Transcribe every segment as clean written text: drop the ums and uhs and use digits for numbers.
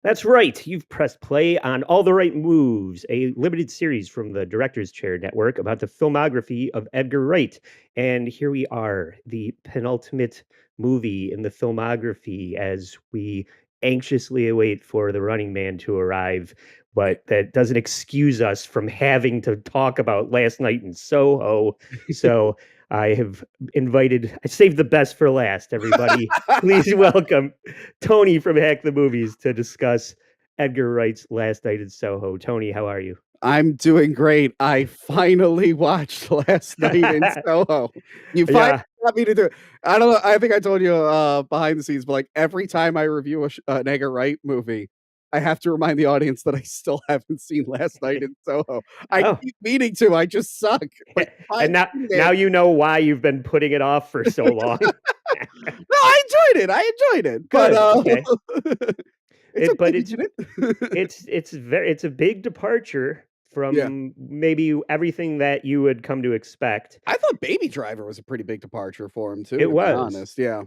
That's right. You've pressed play on All the Right Moves, a limited series from the Director's Chair Network about the filmography of Edgar Wright. And here we are, the penultimate movie in the filmography as we anxiously await for the Running Man to arrive. But that doesn't excuse us from having to talk about Last Night in Soho. So I have I saved the best for last, everybody. Please welcome Tony from Hack the Movies to discuss Edgar Wright's Last Night in Soho. Tony, how are you? I'm doing great. I finally watched Last Night in Soho. You finally Yeah. got me to do it. I don't know. I think I told you behind the scenes, but like every time I review an Edgar Wright movie, I have to remind the audience that I still haven't seen Last Night in Soho. I Oh, keep meaning to. I just suck. But and finally now did. you know why you've been putting it off for so long. No, I enjoyed it. I enjoyed it. But Good. Okay. it's okay. But You did it. it's a big departure Yeah. from maybe everything that you would come to expect. I thought Baby Driver was a pretty big departure for him too, It to be was. honest. Yeah.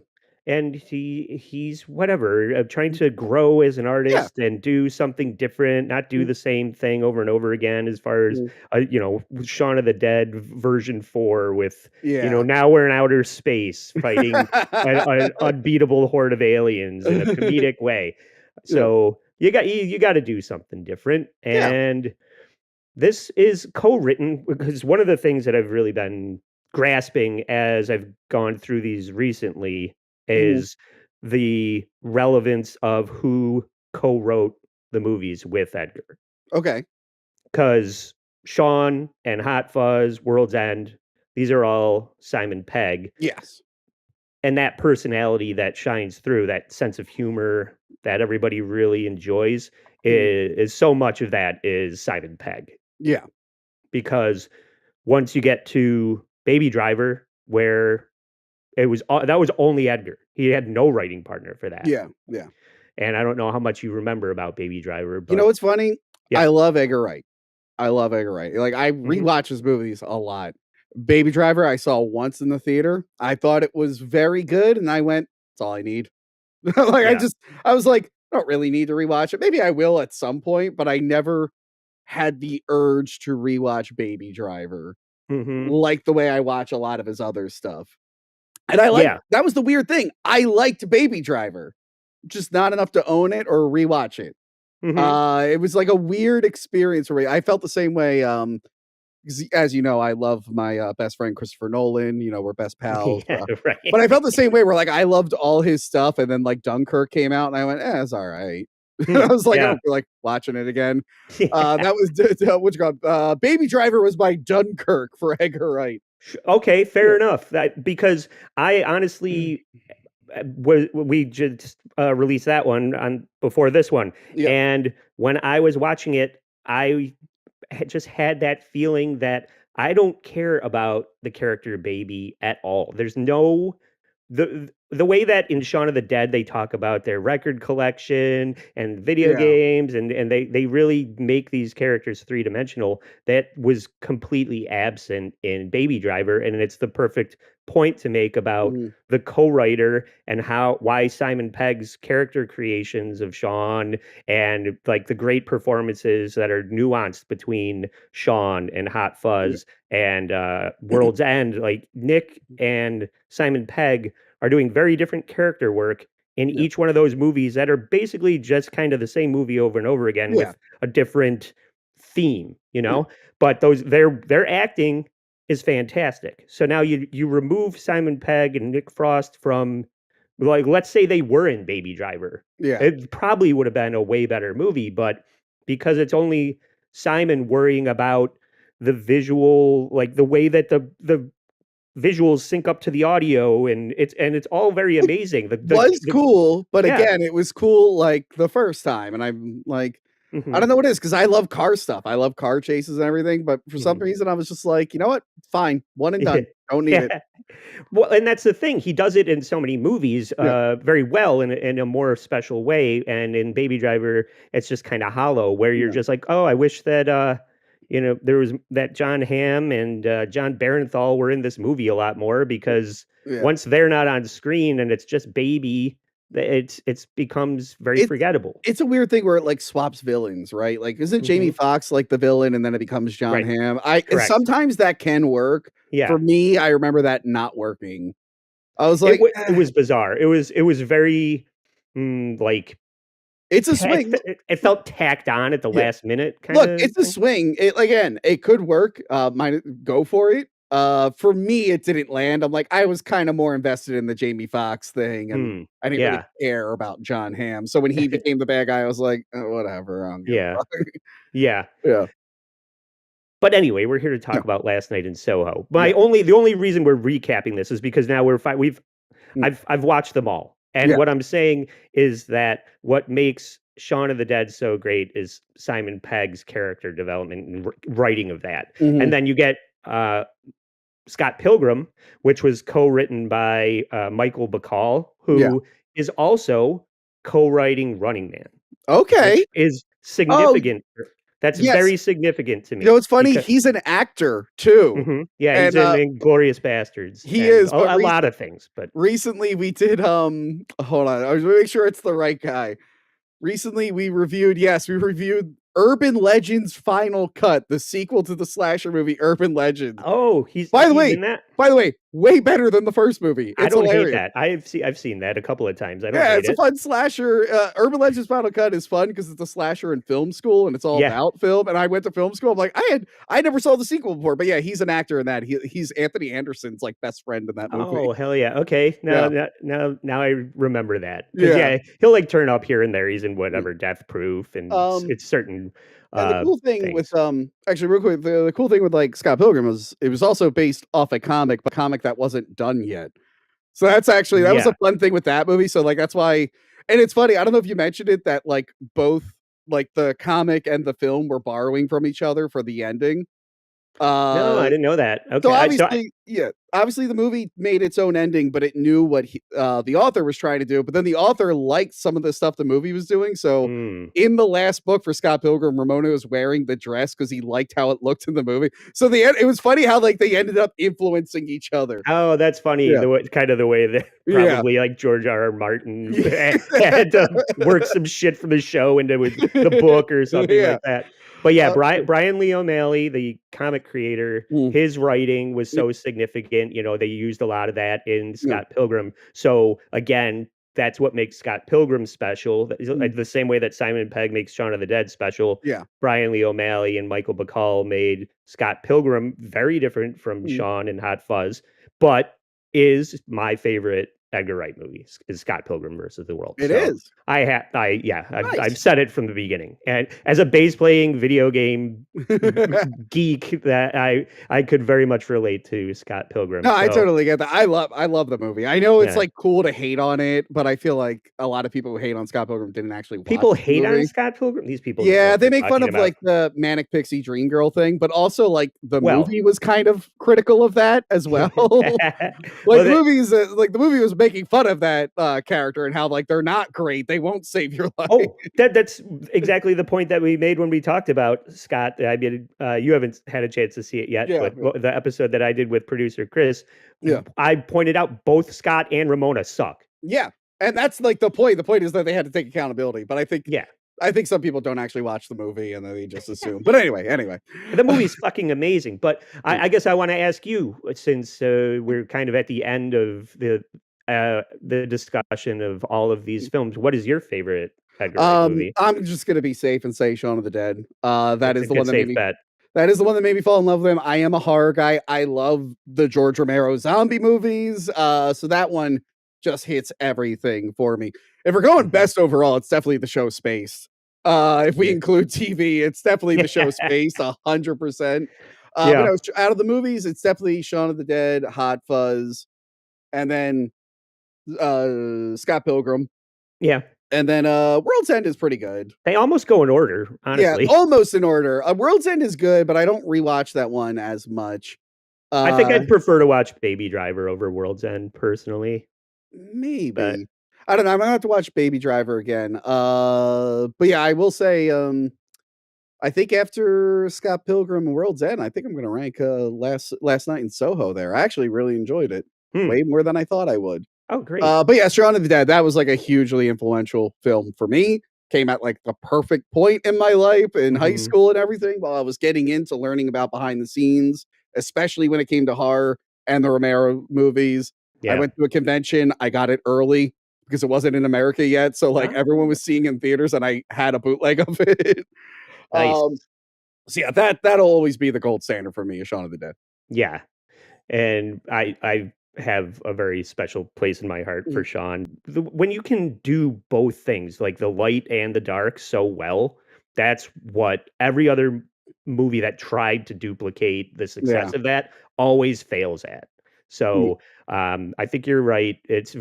And he's whatever, trying to grow as an Yeah. artist and do something different, not do the same thing over and over again as far as, Mm. Shaun of the Dead version 4 with, Yeah. now we're in outer space fighting an unbeatable horde of aliens in a comedic way. Yeah. So you got to do something different. Yeah. And this is co-written because one of the things that I've really been grasping as I've gone through these recently Mhm. is the relevance of who co-wrote the movies with Edgar. Okay. Because Shaun and Hot Fuzz, World's End, these are all Simon Pegg. Yes. And that personality that shines through, that sense of humor that everybody really enjoys, is so much of that is Simon Pegg. Yeah. Because once you get to Baby Driver, where that was only Edgar. He had no writing partner for that. Yeah. Yeah. And I don't know how much you remember about Baby Driver, You know but what's funny? yeah. I love Edgar Wright. I love Edgar Wright. Like, I rewatch his movies a lot. Baby Driver, I saw once in the theater. I thought it was very good, and I went, "That's all I need." Like, Yeah. I was like, "I don't really need to rewatch it." Maybe I will at some point, but I never had the urge to rewatch Baby Driver Mhm. like the way I watch a lot of his other stuff. And I like Yeah. that was the weird thing. I liked Baby Driver, just not enough to own it or rewatch it. Mhm. It was like a weird experience for me. I felt the same way. 'Cause as you know, I love my best friend Christopher Nolan. You know, we're best pals. Yeah, right. But I felt the same way where like I loved all his stuff, and then like Dunkirk came out, and I went, "It's all right." I was like, I Yeah. don't feel like watching it again. Yeah. That was what's it called? Baby Driver was my Dunkirk for Edgar Wright. Okay, Yeah. fair enough. That because I honestly we just released that one on before this one, Yeah. and when I was watching it, I just had that feeling that I don't care about the character Baby at all. There's no the way that in Shaun of the Dead they talk about their record collection and video Yeah. games and they really make these characters three-dimensional. That was completely absent in Baby Driver, and it's the perfect point to make about Mhm. the co-writer and why Simon Pegg's character creations of Shaun and like the great performances that are nuanced between Shaun and Hot Fuzz and World's End. Like Nick and Simon Pegg are doing very different character work in Yeah. each one of those movies that are basically just kind of the same movie over and over again Yeah. with a different theme, Yeah. But their acting is fantastic. So now you remove Simon Pegg and Nick Frost from, like, let's say they were in Baby Driver. Yeah. It probably would have been a way better movie, but because it's only Simon worrying about the visual, like the way that the visuals sync up to the audio, and it's all very amazing. Was cool, but Yeah. again, it was cool like the first time, and I'm like, I Mhm. don't know what it is because I love car stuff. I love car chases and everything, but for some Mhm. reason, I was just like, you know what? Fine, one and done. Don't need it. Yeah. Well, and that's the thing. He does it in so many movies, Yeah. very well in a more special way. And in Baby Driver, it's just kind of hollow, where you're Yeah. just like, oh, I wish that there was that John Hamm and John Barenthal were in this movie a lot more because Yeah. once they're not on screen and it's just baby, it's becomes very It's forgettable. it's a weird thing where it, like, swaps villains, right? Like, isn't Jamie Hmm. Foxx, like, the villain, and then it becomes John Right. Hamm? I and Correct. sometimes that can work. For Yeah. me, I remember that not working. I was It like, wa it was bizarre. It was very, like, "It's a ta it swing." fe it felt tacked on at the Yeah. last minute Look, kinda it's a thing. swing. It again, it could work. Might go for it. For me, it didn't land. I'm like, I was kind of more invested in the Jamie Foxx thing, and Hmm. I didn't really Yeah. care about John Hamm. So when he became the bad guy, I was like, whatever. I don't give a Yeah. fuck. Yeah. Yeah. But anyway, we're here to No. talk about Last Night in Soho. Yeah. The only reason we're recapping this is because now Mm. I've watched them all. And Yeah. what I'm saying is that what makes Shaun of the Dead so great is Simon Pegg's character development and writing of that. And Mhm. then you get Scott Pilgrim, which was co-written by Michael Bacall, Yeah. who is also co-writing Running Man, Okay. which is Oh, significant. That's yes. very significant to You know me what's funny? because He's an actor too. yeah, he's And in Inglorious Bastards he and is, but a lot of things, but recently we did hold on. I was gonna make sure it's the right guy. Recently, we reviewed Urban Legends Final Cut, the sequel to the slasher movie Urban Legends. oh, By the he's way in that? by the way, way better than the first movie. I It's don't hate hilarious. that. I've seen that a couple of times. I don't Yeah, hate it's a it. fun slasher. Urban Legends Final Cut is fun because it's a slasher in film school and it's all Yeah. about film. And I went to film school. I'm like, I never saw the sequel before, but yeah, he's an actor in that. He's Anthony Anderson's like best friend in that movie. Oh, hell yeah. Okay. Yeah, Now I remember that. Because yeah. yeah, he'll like turn up here and there. He's in whatever Death Proof and Um, it's certain And the cool thing with, things. actually real quick, the cool thing with, like, Scott Pilgrim was it was also based off a comic, but a comic that wasn't done yet. So that was a Yeah. fun thing with that movie, so, like, that's why and it's funny, I don't know if you mentioned it that, like, both, like, the comic and the film were borrowing from each other for the ending. No, I Uh didn't know that. so Okay. obviously the movie made its own ending, but it knew what the author was trying to do. But then the author liked some of the stuff the movie was doing. So Mm. in the last book for Scott Pilgrim, Ramona was wearing the dress because he liked how it looked in the movie. So it was funny how like they ended up influencing each other. Oh, that's funny. Yeah, Kind of the way that yeah, probably like George R. R. Martin yeah, had to work some shit from the show into the book or something yeah. like that. But yeah, So, Brian Lee O'Malley, the comic creator, mm, his writing was yeah, so significant. They used a lot of that in yeah, Scott Pilgrim. So again, that's what makes Scott Pilgrim special. mm, The same way that Simon Pegg makes Shaun of the Dead special. yeah, Brian Lee O'Malley and Michael Bacall made Scott Pilgrim very different from mm. Shaun and Hot Fuzz, but is my favorite Edgar Wright movie is Scott Pilgrim versus the World. It So is I've nice. said it from the beginning. And as a bass playing video game geek, that I could very much relate to Scott Pilgrim. No, I So totally get that. I love the movie. I know it's, yeah. like, cool to hate on it, but I feel like a lot of people who hate on Scott Pilgrim didn't actually watch People the hate on movie. Scott Pilgrim. These people don't know Yeah, what they they're make fun talking of, about. like, the Manic Pixie Dream Girl thing, but also, like, the Well, movie was kind of critical of that as well. well, Like, the movie was making fun of that, character and how, like, they're not great, they won't save your life. oh, that's exactly the point that we made when we talked about Scott. I mean, you haven't had a chance to see it yet, Yeah, but yeah, the episode that I did with producer Chris, yeah, I pointed out both Scott and Ramona suck. yeah, and that's, like, the point. The point is that they had to take accountability, but Yeah. I think some people don't actually watch the movie and then they just assume. But anyway. The movie's fucking amazing, but Mm, I guess I want to ask you, since we're kind of at the end of the discussion of all of these films, what is your favorite Edgar Wright movie? I'm just gonna be safe and say Shaun of the Dead. That's a good safe bet. That is the one that made me fall in love with him. I am a horror guy. I love the George Romero zombie movies. So that one just hits everything for me. If we're going Mhm. best overall, it's definitely the show Space. If we Yeah. include TV, it's definitely the show Space, 100%. But Yeah. no, out of the movies, it's definitely Shaun of the Dead, Hot Fuzz, and then Scott Pilgrim, Yeah. and then World's End is pretty good. They almost go in order, Yeah, honestly. almost in order. World's End is good, but I don't rewatch that one as much. I think Uh, I'd prefer to watch Baby Driver over World's End personally, but Maybe. I don't know. I'm gonna have to watch Baby Driver again. But yeah, I will say, I think after Scott Pilgrim and World's End, I think I'm going to rank Last Night in Soho there. I actually really enjoyed it. Way more than I thought I would. Oh, great. But yeah, Shaun of the Dead, that was like a hugely influential film for me. Came at like the perfect point in my life in high school and everything while I was getting into learning about behind the scenes, especially when it came to horror and the Romero movies. I went to a convention. I got it early because it wasn't in America yet. So like everyone was seeing in theaters and I had a bootleg of it. Nice. So yeah, that'll always be the gold standard for me, is Shaun of the Dead. Yeah. And I have a very special place in my heart for Shaun. When you can do both things, like the light and the dark, so well, that's what every other movie that tried to duplicate the success of that always fails at. So I think you're right. It's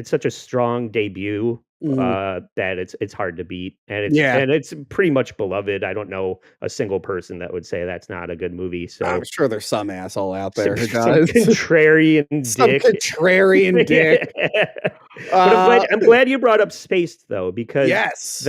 such a strong debut that it's hard to beat, and it's pretty much beloved. I don't know a single person that would say that's not a good movie. So I'm sure there's some asshole out there who some does. contrarian Some dick. contrarian dick. But I'm glad you brought up Spaced though, because yes,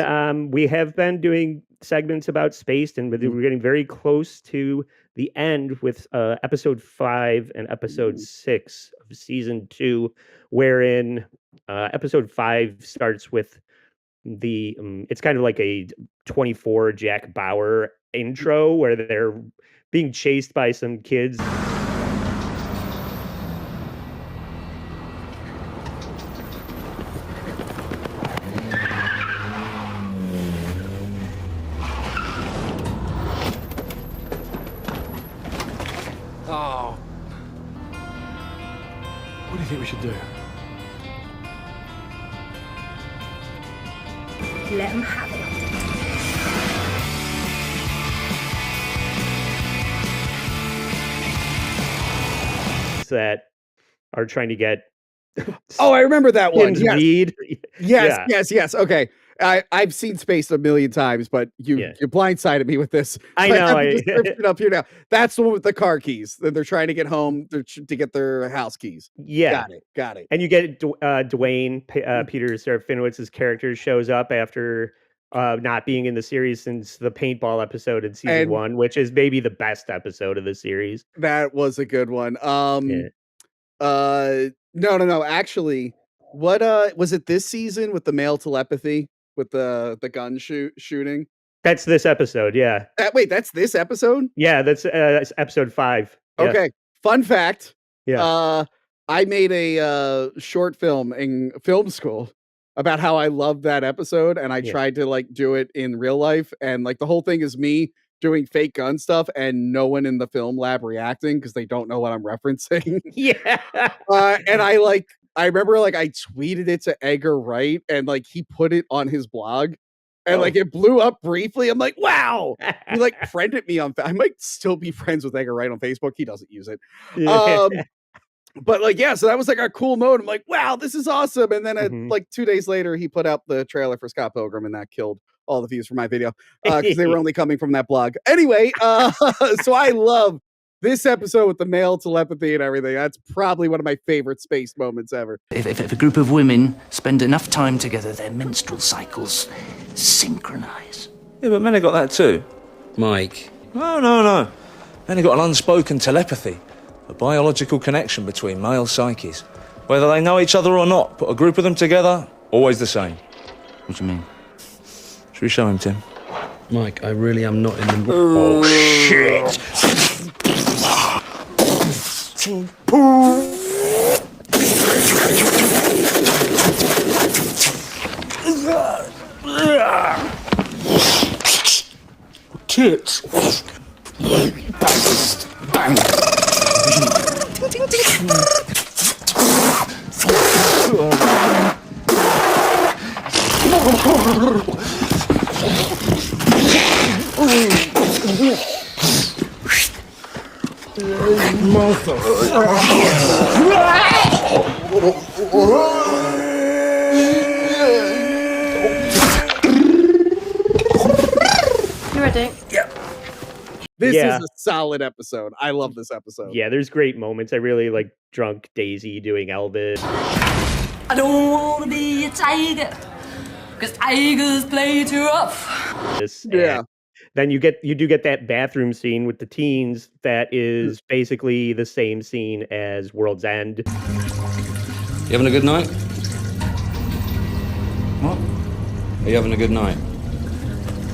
we have been doing segments about Spaced, and we're getting very close to the end with episode 5 and episode 6 of season 2, wherein episode 5 starts with the it's kind of like a 24 Jack Bauer intro where they're being chased by some kids. Oh. What do you think we should do? Let them have it. That are trying to get I remember that one. Yes. Weed. Yes. Okay. I've seen Spaced a million times, but you blindsided me with this. I know. I have the description up here now. That's the one with the car keys. They're trying to get home to get their house keys. Yeah. Got it. And you get Dwayne, Peter Serafinowicz' character shows up after not being in the series since the paintball episode in season 1, which is maybe the best episode of the series. That was a good one. No. Actually, what was it this season with the male telepathy with the gun shooting? That's this episode, yeah. Wait, that's this episode? Yeah, that's episode 5. Yeah. Okay. Fun fact. Yeah. I made a short film in film school about how I loved that episode, and I tried to like do it in real life, and like the whole thing is me doing fake gun stuff and no one in the film lab reacting because they don't know what I'm referencing. And I remember like I tweeted it to Edgar Wright and like he put it on his blog and like it blew up briefly. I'm like, wow. He like friended me on I might still be friends with Edgar Wright on Facebook. He doesn't use it. But like, yeah, so that was like a cool mode. I'm like, wow, this is awesome. And then like 2 days later, he put out the trailer for Scott Pilgrim and that killed all the views for my video because they were only coming from that blog. Anyway, so I love this episode with the male telepathy and everything. That's probably one of my favorite Spaced moments ever. If a group of women spend enough time together, their menstrual cycles synchronize. Yeah, but men have got that too. Mike. No. Men have got an unspoken telepathy, a biological connection between male psyches. Whether they know each other or not, put a group of them together, always the same. What do you mean? Should we show him, Tim? Mike, I really am not in the... Oh, shit! Tits. Bang. You ready? Yeah. This is a solid episode. I love this episode. Yeah, there's great moments. I really like Drunk Daisy doing Elvis. I don't want to be a tiger, because tigers play too rough. Yeah. then you do get that bathroom scene with the teens that is basically the same scene as World's End. You having a good night? What? Are you having a good night?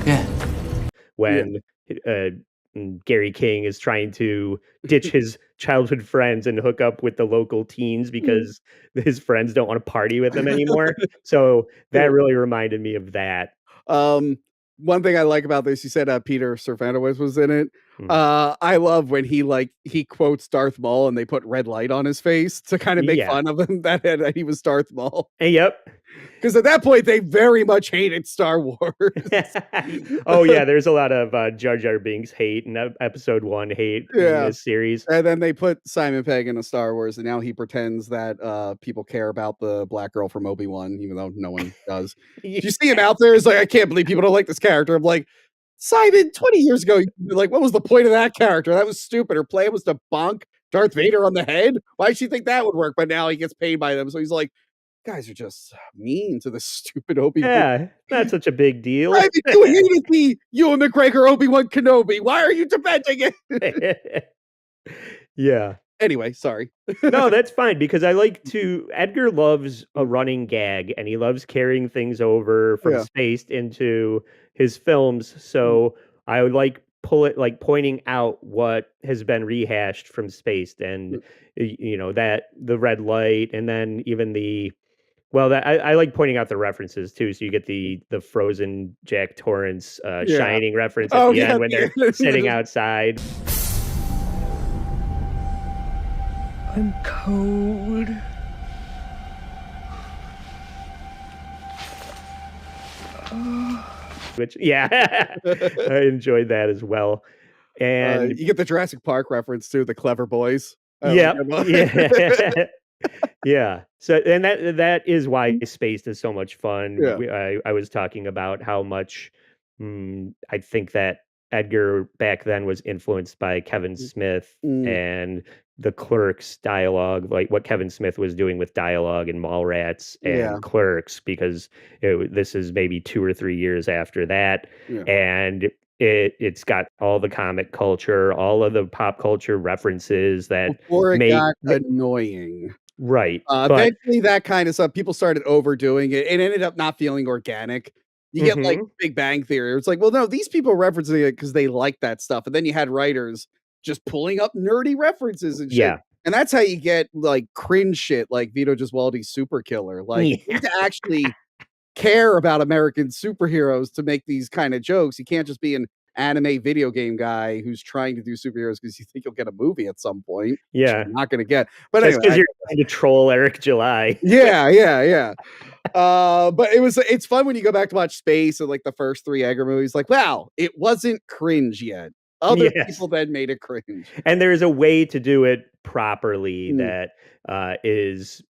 Yeah. When Gary King is trying to ditch his childhood friends and hook up with the local teens because his friends don't want to party with him anymore. So that really reminded me of that. One thing I like about this, you said Peter Cervantes was in it. I love when he quotes Darth Maul and they put red light on his face to kind of make fun of him that he was Darth Maul. Yep. Because at that point, they very much hated Star Wars. Oh, yeah. There's a lot of Jar Jar Binks hate and episode 1 hate in this series. And then they put Simon Pegg into Star Wars, and now he pretends that people care about the black girl from Obi-Wan, even though no one does. Did you see him out there? It's like, I can't believe people don't like this character. I'm like, Simon, 20 years ago, like, what was the point of that character? That was stupid. Her plan was to bonk Darth Vader on the head. Why did she think that would work? But now he gets paid by them. So he's like, guys are just mean to the stupid Obi-Wan. Yeah, not such a big deal. I mean, you hated the Ewan McGregor Obi-Wan Kenobi. Why are you defending it? Yeah. Anyway, sorry. No, that's fine because Edgar loves a running gag and he loves carrying things over from Spaced into his films. So I would pointing out what has been rehashed from Spaced and, that the red light and then even I like pointing out the references too. So you get the Frozen Jack Torrance Shining reference at the end when they're sitting outside. I'm cold. Which, I enjoyed that as well. And you get the Jurassic Park reference too, the clever boys. Yeah. So, and that is why Spaced is so much fun. I was talking about how much I think that Edgar back then was influenced by Kevin Smith and the Clerks dialogue, like what Kevin Smith was doing with dialogue in Mallrats and Clerks, because this is maybe 2 or 3 years after that. And it's got all the comic culture, all of the pop culture references that before it got annoying. Right. Eventually that kind of stuff, people started overdoing it. It ended up not feeling organic. You get like Big Bang Theory. It's like, well, no, these people are referencing it because they like that stuff. And then you had writers just pulling up nerdy references and shit. Yeah. And that's how you get like cringe shit like Vito Gesualdi's Super Killer. Like you need to actually care about American superheroes to make these kind of jokes. You can't just be an anime video game guy who's trying to do superheroes because you think you'll get a movie at some point. Yeah. You're not going to get. But just because anyway, you're trying to troll Eric July. Yeah. But it's fun when you go back to watch Space and like the first 3 Edgar movies. Like, wow, it wasn't cringe yet. Other people then made it cringe. And there's a way to do it properly that is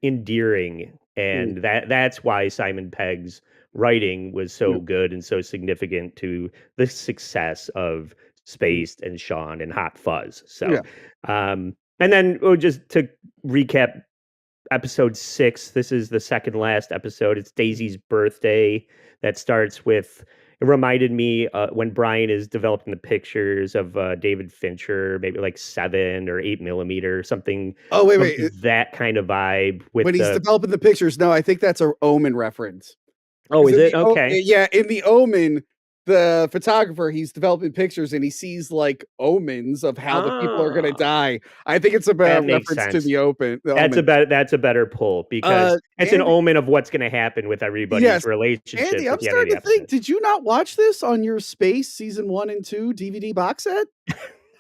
endearing. And that's why Simon Pegg's writing was so good and so significant to the success of Spaced and Shaun and Hot Fuzz. So, and then just to recap episode 6, this is the second last episode. It's Daisy's birthday. That starts with, it reminded me when Brian is developing the pictures of David Fincher, maybe like 7 or 8mm or something. Oh, wait. That kind of vibe. When he's developing the pictures, no, I think that's an Omen reference. Oh, is it? Okay. Yeah, in the Omen, the photographer, he's developing pictures and he sees like omens of how the people are going to die. I think it's a reference to the Omen. That's a better pull because it's an omen of what's going to happen with everybody's relationship. Andy, I'm starting to think, did you not watch this on your Space season 1 and 2 DVD box set?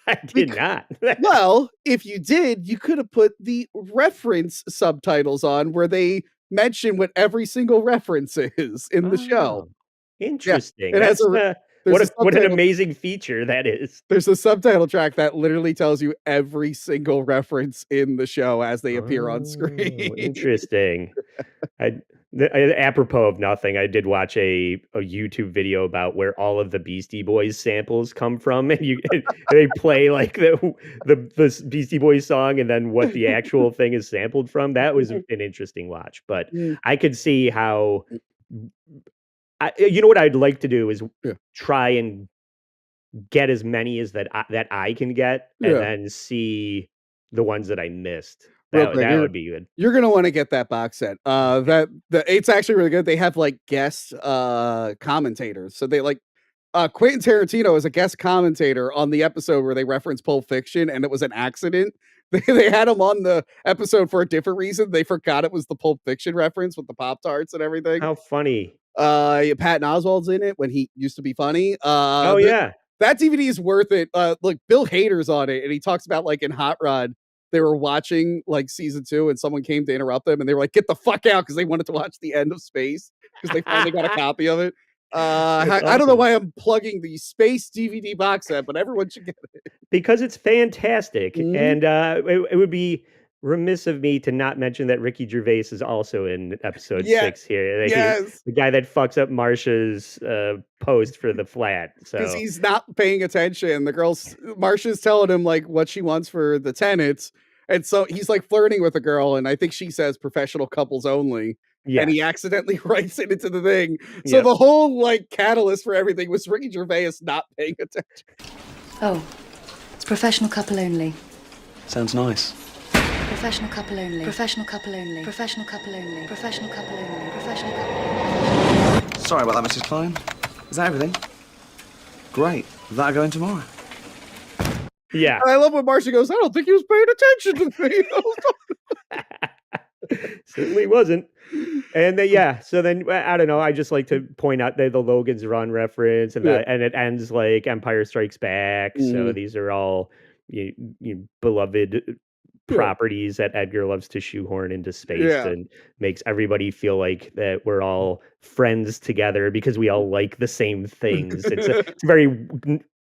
I did not. Well, if you did, you could have put the reference subtitles on where they mention what every single reference is in the show. Interesting. It has what an amazing feature that is. There's a subtitle track that literally tells you every single reference in the show as they appear on screen. Interesting. Apropos of nothing, I did watch a YouTube video about where all of the Beastie Boys samples come from, and they play like the Beastie Boys song, and then what the actual thing is sampled from. That was an interesting watch, but I could see how You know what I'd like to do is Yeah. try and get as many as that I can get, and Yeah. then see the ones that I missed. Real quick, That would be good. you're gonna want to get that box set. It's actually really good. They have like guest commentators. So they like Quentin Tarantino is a guest commentator on the episode where they reference Pulp Fiction, and it was an accident. They had him on the episode for a different reason. They forgot it was the Pulp Fiction reference with the Pop-Tarts and everything. How funny. Patton Oswalt's in it when he used to be funny. Oh yeah. That DVD is worth it. Look, Bill Hader's on it, and he talks about like in Hot Rod, they were watching like season 2, and someone came to interrupt them, and they were like, "Get the fuck out!" because they wanted to watch the end of Space because they finally got a copy of it. I don't know why I'm plugging the Space DVD box set, but everyone should get it because it's fantastic, Mhm. and it would be remiss of me to not mention that Ricky Gervais is also in episode Yeah. 6 here. Like, Yes, the guy that fucks up Marsha's post for the flat. because So he's not paying attention. The girl's Marsha's telling him like what she wants for the tenants, and so he's like flirting with a girl, and I think she says professional couples only. yeah, And he accidentally writes it into the thing. So Yep. the whole like catalyst for everything was Ricky Gervais not paying attention. Oh, it's professional couple only. Sounds nice. Professional couple only. Professional couple only. Professional couple only. Professional couple only. Professional couple only. Sorry about that, Mrs. Klein. Is that everything? Great. That'll go in tomorrow. yeah. And I love when Marcia goes, I don't think he was paying attention to me. Certainly wasn't. And then, yeah, so then I don't know. I just like to point out the Logan's Run reference, and Yeah. and it ends like Empire Strikes Back. So Mhm. these are all you beloved properties that Edgar loves to shoehorn into space, Yeah. and makes everybody feel like that we're all friends together because we all like the same things. It's a very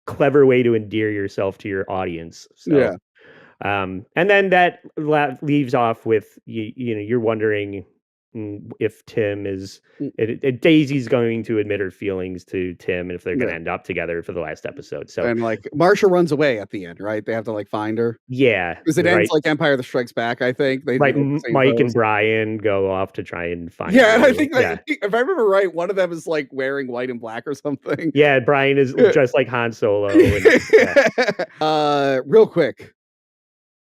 clever way to endear yourself to your audience. So. Yeah. And then that leaves off with you're wondering if Tim is Daisy's going to admit her feelings to Tim, and if they're going to Yeah. end up together for the last episode. So And like Marcia runs away at the end, right? They have to like find her. yeah, Because it right, ends like Empire that Strikes Back, I think. They right. do the same Mike and pose. Brian go off to try and find. Yeah, and her. I think yeah. if I remember right, one of them is like wearing white and black or something. Yeah, Brian is dressed like Han Solo. And, yeah. Real quick.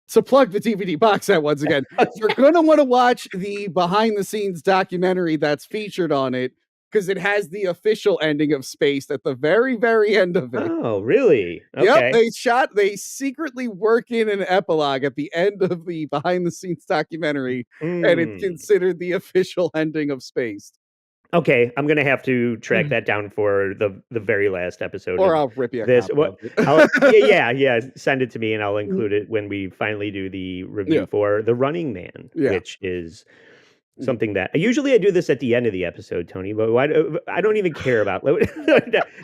So plug the DVD box set once again. You're gonna want to watch the behind the scenes documentary that's featured on it, because it has the official ending of Spaced at the very, very end of it. Oh, really? Yep, they secretly work in an epilogue at the end of the behind the scenes documentary, and it's considered the official ending of Spaced. Okay, I'm gonna have to track that down for the very last episode. Or of I'll rip you a this. copy of it. Yeah. Send it to me, and I'll include it when we finally do the review Yeah. for The Running Man, Yeah. which is something that usually I do this at the end of the episode, Tony. But I don't even care about.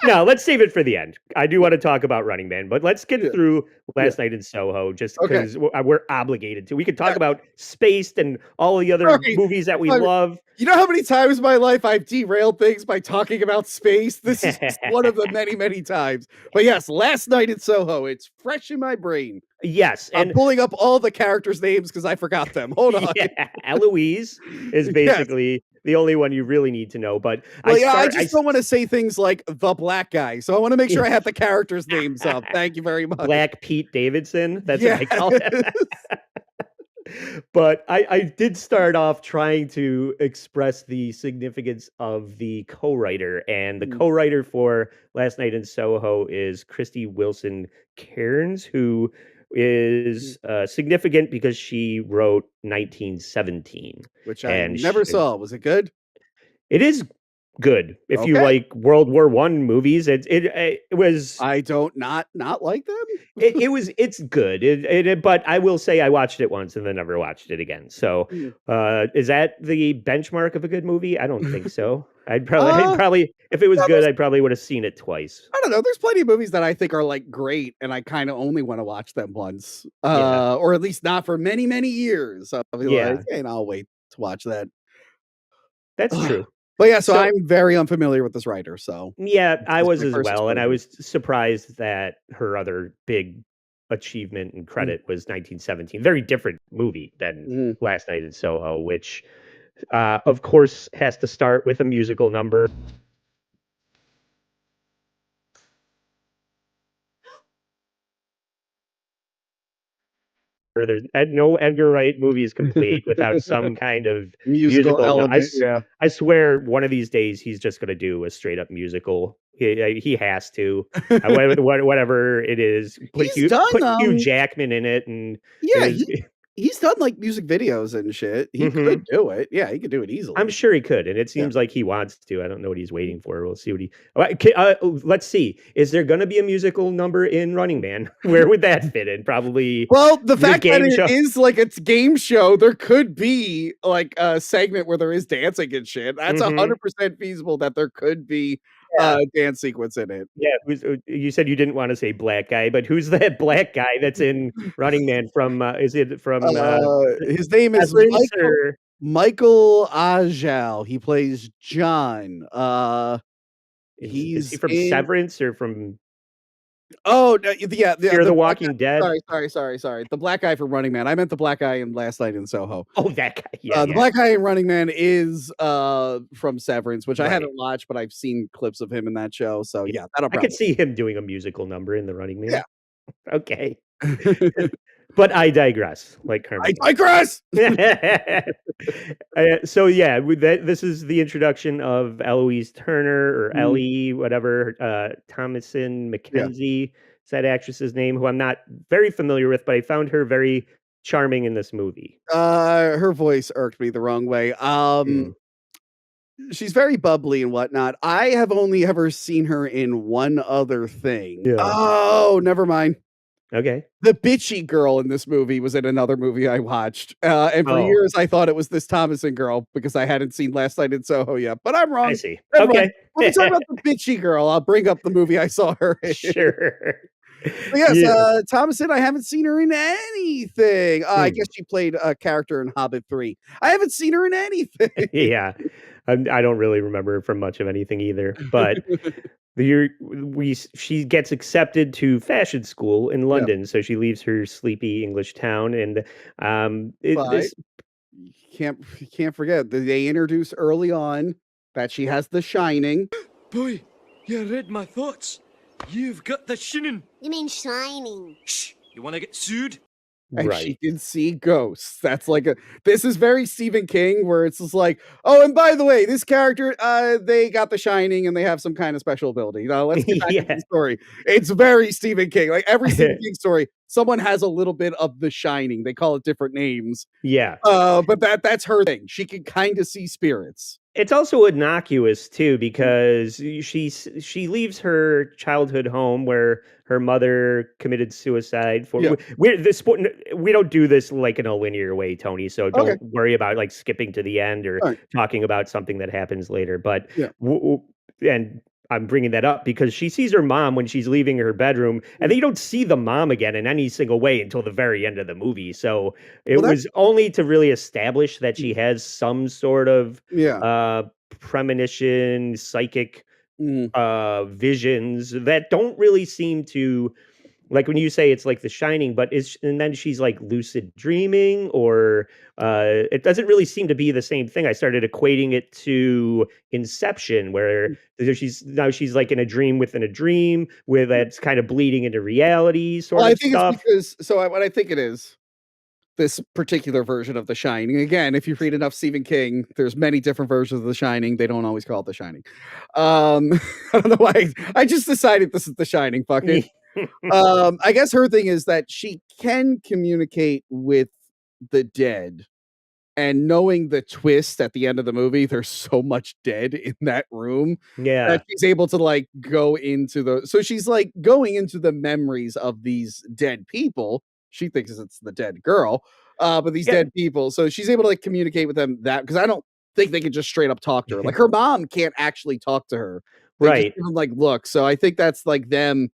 No, let's save it for the end. I do want to talk about Running Man, but let's get through Last Night in Soho, just Okay. because we're obligated to. We could talk about Spaced and all the other Right. movies that we Like, love. You know how many times in my life I've derailed things by talking about space? This is just one of the many, many times. But yes, Last Night in Soho. It's fresh in my brain. Yes, I'm and pulling up all the characters' names because I forgot them. Hold on. yeah, Eloise is Yes. basically the only one you really need to know. But Well, I just don't want to say things like the black guy. So I want to make sure I have the characters' names up. Thank you very much. Black Pete Davidson. That's what I call it. But I did start off trying to express the significance of the co-writer, and the co-writer for Last Night in Soho is Kristy Wilson-Cairns, who is significant because she wrote 1917, Which I and never saw. Was it good? It is good if you Okay. like World War One movies. It was I don't not like them. it's good. But I will say I watched it once and then never watched it again. So is that the benchmark of a good movie? I don't think so. I'd probably if it was good, I probably would have seen it twice. I don't know. There's plenty of movies that I think are like great, and I kind of only want to watch them once, Yeah. or at least not for many, many years. I'll be Yeah. like, and I'll wait to watch that. That's true. But yeah, so So- I'm very unfamiliar with this writer. So Yeah, I This is was my as first well, and I exposure. was surprised that her other big achievement and credit was 1917. Very different movie than Last Night in Soho, which of course has to start with a musical number. No Edgar Wright movie is complete without some kind of Musical musical. element. Yeah. I swear, one of these days he's just going to do a straight up musical. He has to. Whatever it is, He's done, put Hugh Jackman in it, and Yeah, it was- he's done like music videos and shit. He could do it. Yeah, he could do it easily. I'm sure he could, and it seems like he wants to. I don't know what he's waiting for. We'll see what he. Let's see. Is there going to be a musical number in Running Man? Where would that fit in? Probably. Well, the fact that game it show. is like it's game show, there could be like a segment where there is dancing and shit. That's 100% feasible that there could be a dance sequence in it. Yeah, you said you didn't want to say black guy, but who's that black guy that's in Running Man from? Is it from? His name is Severance Michael Bacall. He plays John. Is he from Severance or from? Oh, yeah. Fear the Walking Dead. Sorry. The black guy from Running Man. I meant the black guy in Last Night in Soho. Oh, that guy. Yeah, The black guy in Running Man is from Severance, which I Right. haven't watched, but I've seen clips of him in that show. So yeah, that'll I probably. could see him doing a musical number in the Running Man. Yeah. Okay. But I digress. Like Herman. I digress. So yeah, this is the introduction of Eloise Turner or Ellie, whatever. Thomasin McKenzie is that actress's name, who I'm not very familiar with, but I found her very charming in this movie. Her voice irked me the wrong way. She's very bubbly and whatnot. I have only ever seen her in one other thing. Yeah. Oh, never mind. Okay. The bitchy girl in this movie was in another movie I watched. And for years I thought it was this Thomasin girl because I hadn't seen Last Night in Soho yet. But I'm wrong. I see. Never Okay. mind. When we talk about the bitchy girl, I'll bring up the movie I saw her in. Sure. But yes, Thomasin, I haven't seen her in anything. I guess she played a character in Hobbit 3. I haven't seen her in anything. Yeah. I don't really remember from much of anything either, but she gets accepted to fashion school in London, so she leaves her sleepy English town, and you can't forget that they introduce early on that she has the shining. Boy, you read my thoughts. You've got the shinin. You mean shining? Shh, you want to get sued? And she can see ghosts. That's like this is very Stephen King, where it's just like, oh, and by the way, this character, they got the shining and they have some kind of special ability. Let's get back to the story. It's very Stephen King. Like every Stephen King story, someone has a little bit of the shining. They call it different names. Yeah. But that's her thing. She can kind of see spirits. It's also innocuous too, because she leaves her childhood home where her mother committed suicide. We don't do this like in a linear way, Tony. So don't worry about like skipping to the end or talking about something that happens later. But and I'm bringing that up because she sees her mom when she's leaving her bedroom, and then you don't see the mom again in any single way until the very end of the movie. So it was only to really establish that she has some sort of premonition, psychic visions that don't really seem to, like when you say it's like The Shining, but and then she's like lucid dreaming, or it doesn't really seem to be the same thing. I started equating it to Inception, where she's like in a dream within a dream, where that's kind of bleeding into reality sort of stuff. It's because what I think it is, this particular version of The Shining. Again, if you read enough Stephen King, there's many different versions of The Shining. They don't always call it The Shining. I don't know why. I just decided this is The Shining. Fuck it. I guess her thing is that she can communicate with the dead, and knowing the twist at the end of the movie, there's so much dead in that room that she's able to like go into so she's like going into the memories of these dead people. She thinks it's the dead girl, but these dead people. So she's able to like communicate with them because I don't think they can just straight up talk to her. Like her mom can't actually talk to her. They just give them, like look. So I think that's like them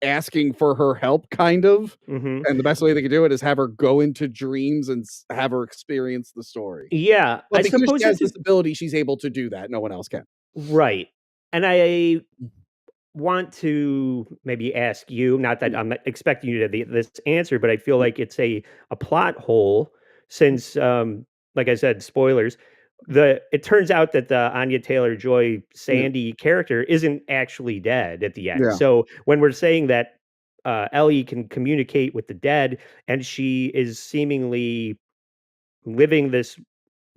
asking for her help, kind of. And the best way they can do it is have her go into dreams and have her experience the story. Yeah, but because she has this ability, she's able to do that. No one else can. Right, and I want to maybe ask you, not that I'm expecting you to this answer, but I feel like it's a plot hole since, like I said, spoilers. It turns out that the Anya Taylor-Joy Sandy character isn't actually dead at the end. So when we're saying that Ellie can communicate with the dead, and she is seemingly living this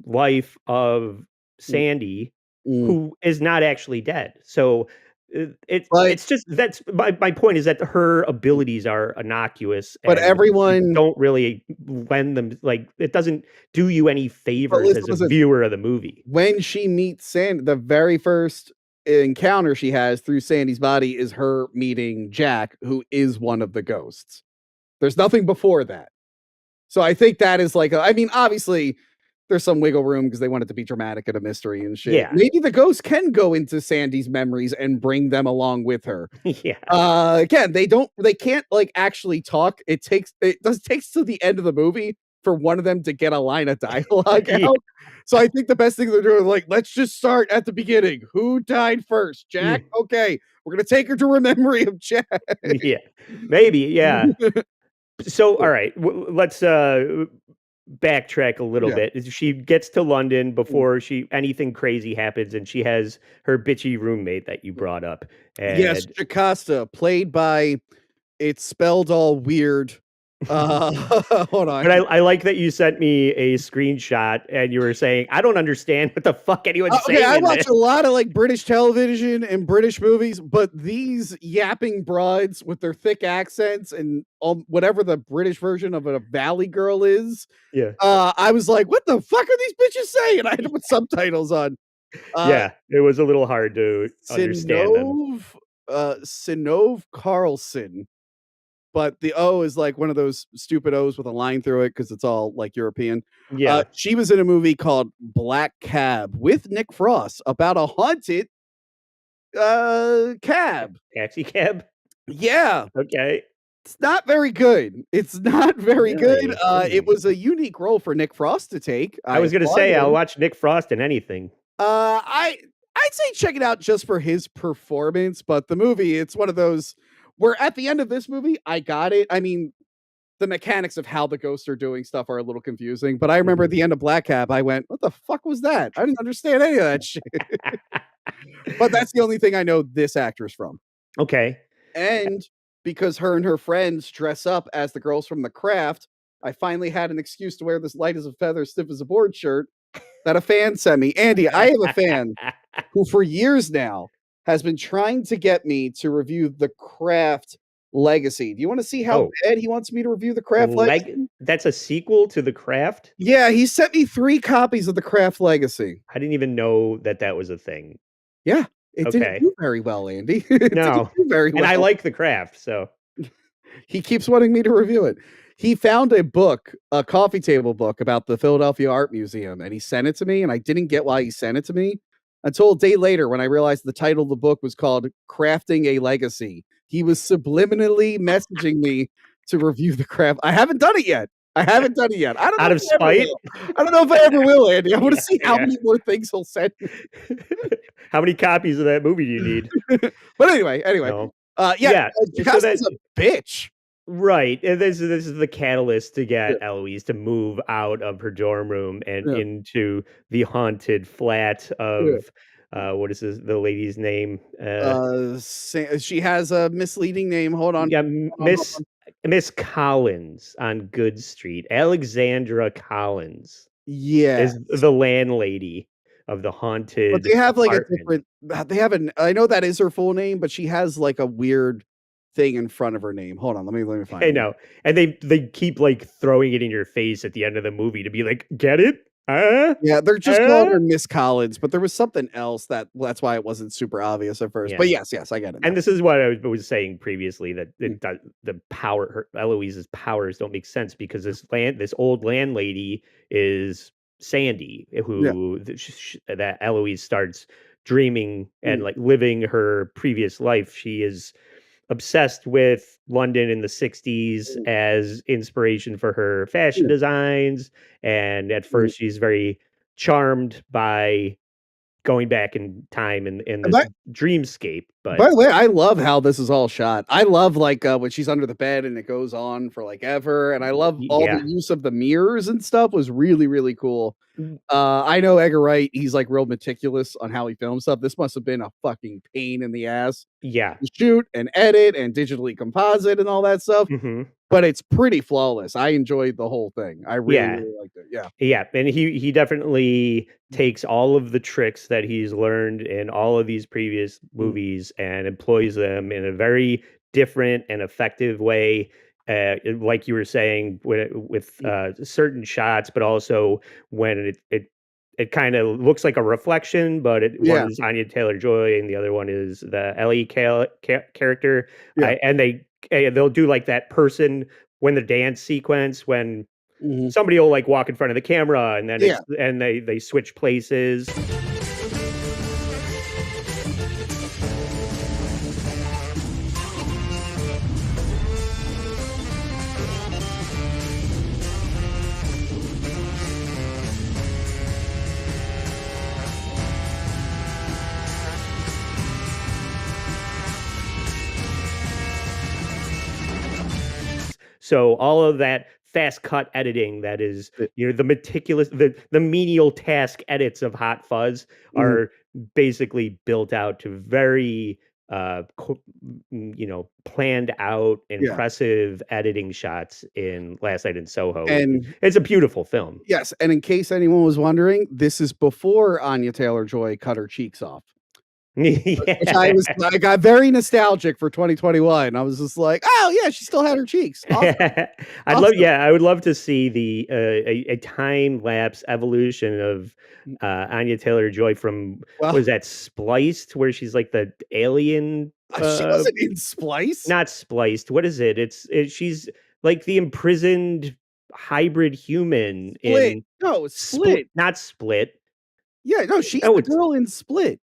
life of Sandy, Mm. who is not actually dead. So But it's just that's my point is that her abilities are innocuous but and they everyone don't really lend them like it doesn't do you any but favors listen, as a listen. viewer of the movie. When she meets Sandy, the very first encounter she has through Sandy's body is her meeting Jack, who is one of the ghosts. There's nothing before that. So I think that is like, I mean, obviously, there's some wiggle room because they want it to be dramatic and a mystery and shit. Yeah. Maybe the ghost can go into Sandy's memories and bring them along with her. Yeah. Again, they can't like actually talk. It takes till the end of the movie for one of them to get a line of dialogue Yeah. out. So I think the best thing they're doing is like, let's just start at the beginning. Who died first? Jack? Okay, we're gonna take her to a memory of Jack. Yeah. Maybe, yeah. So, all right, let's backtrack a little Yeah. bit. She gets to London before anything crazy happens, and she has her bitchy roommate that you brought up. Yes, And Jocasta, played by it's spelled all weird. Hold on. but I like that you sent me a screenshot and you were saying, I don't understand what the fuck anyone's saying. Okay, I in watch this." a lot of like British television and British movies, but these yapping broads with their thick accents and whatever the British version of a Valley Girl is, Yeah. I was like, what the fuck are these bitches saying? And I had to put subtitles on. Yeah, it was a little hard to understand them. Sinove Carlson. But the O is like one of those stupid O's with a line through it because it's all like European. Yeah. She was in a movie called Black Cab with Nick Frost about a haunted cab. Taxi cab? Yeah, Okay. it's not very good. It's not very good. Really? It was a unique role for Nick Frost to take. I was gonna applaud say, I'll him. watch Nick Frost in anything. I'd say check it out just for his performance, but the movie, it's one of those where at the end of this movie, I got it. I mean, the mechanics of how the ghosts are doing stuff are a little confusing, but I remember at the end of Black Cab, I went, "What the fuck was that? I didn't understand any of that shit." But that's the only thing I know this actress from. Okay. And because her and her friends dress up as the girls from The Craft, I finally had an excuse to wear this light as a feather, stiff as a board shirt that a fan sent me. Andy, I have a fan who for years now has been trying to get me to review The Craft Legacy. Do you want to see how bad he wants me to review The Craft Legacy? That's a sequel to The Craft? Yeah, he sent me 3 copies of The Craft Legacy. I didn't even know that that was a thing. Yeah, it didn't Okay. do very well, Andy. It No. didn't do very well. And I like The Craft, so He keeps wanting me to review it. He found a book, a coffee table book about the Philadelphia Art Museum, and he sent it to me, and I didn't get why he sent it to me until a day later when I realized the title of the book was called Crafting a Legacy. He was subliminally messaging me to review The Craft. I haven't done it yet. I don't know out of if I ever spite. will. I don't know if I ever will, Andy. I want to see how Yeah. many more things he'll send me. How many copies of that movie do you need? But anyway. No. Yeah, so Jacasta's a bitch. Right. And this is the catalyst to get Eloise to move out of her dorm room and into the haunted flat of what is the lady's name? She has a misleading name. Hold on. Yeah, Miss Collins on Good Street. Alexandra Collins Yeah. is the landlady of the haunted But they have like apartment. I know that is her full name, but she has like a weird thing in front of her name. Hold on, let me find I it. know. And they keep like throwing it in your face at the end of the movie to be like, get it? Huh? Yeah, they're just calling her Miss Collins, but there was something else that's why it wasn't super obvious at first. Yeah. But yes, I get it. And this is what I was saying previously that the power, Eloise's powers don't make sense because this old landlady is Sandy, who that Eloise starts dreaming and like living her previous life. She is obsessed with London in the 60s as inspiration for her fashion designs. And at first she's very charmed by going back in time in this dreamscape. But by the way, I love how this is all shot. I love like when she's under the bed and it goes on for like ever. And I love all the use of the mirrors and stuff was really, really cool. I know Edgar Wright, he's like real meticulous on how he films stuff. This must have been a fucking pain in the ass. Yeah. To shoot and edit and digitally composite and all that stuff. But it's pretty flawless. I enjoyed the whole thing. I really liked it. Yeah. Yeah. And he definitely takes all of the tricks that he's learned in all of these previous movies and employs them in a very different and effective way. Like you were saying, with certain shots, but also when it kind of looks like a reflection, but one is Anya Taylor-Joy and the other one is the Ellie character. And they'll do like that person when the dance sequence, when somebody will like walk in front of the camera and then and they switch places. So all of that fast cut editing that is, the meticulous, the menial task edits of Hot Fuzz are basically built out to very, planned out, impressive editing shots in Last Night in Soho. And it's a beautiful film. Yes. And in case anyone was wondering, this is before Anya Taylor-Joy cut her cheeks off. I got very nostalgic for 2021. I was just like, oh yeah, she still had her cheeks. Awesome. I would love to see a time lapse evolution of Anya Taylor-Joy from was that Spliced, where she's like the alien. She wasn't in Spliced. Not Spliced. What is it? She's like the imprisoned hybrid human. Split. No, it's Split. Not Split. Yeah, no, she's the girl in Split.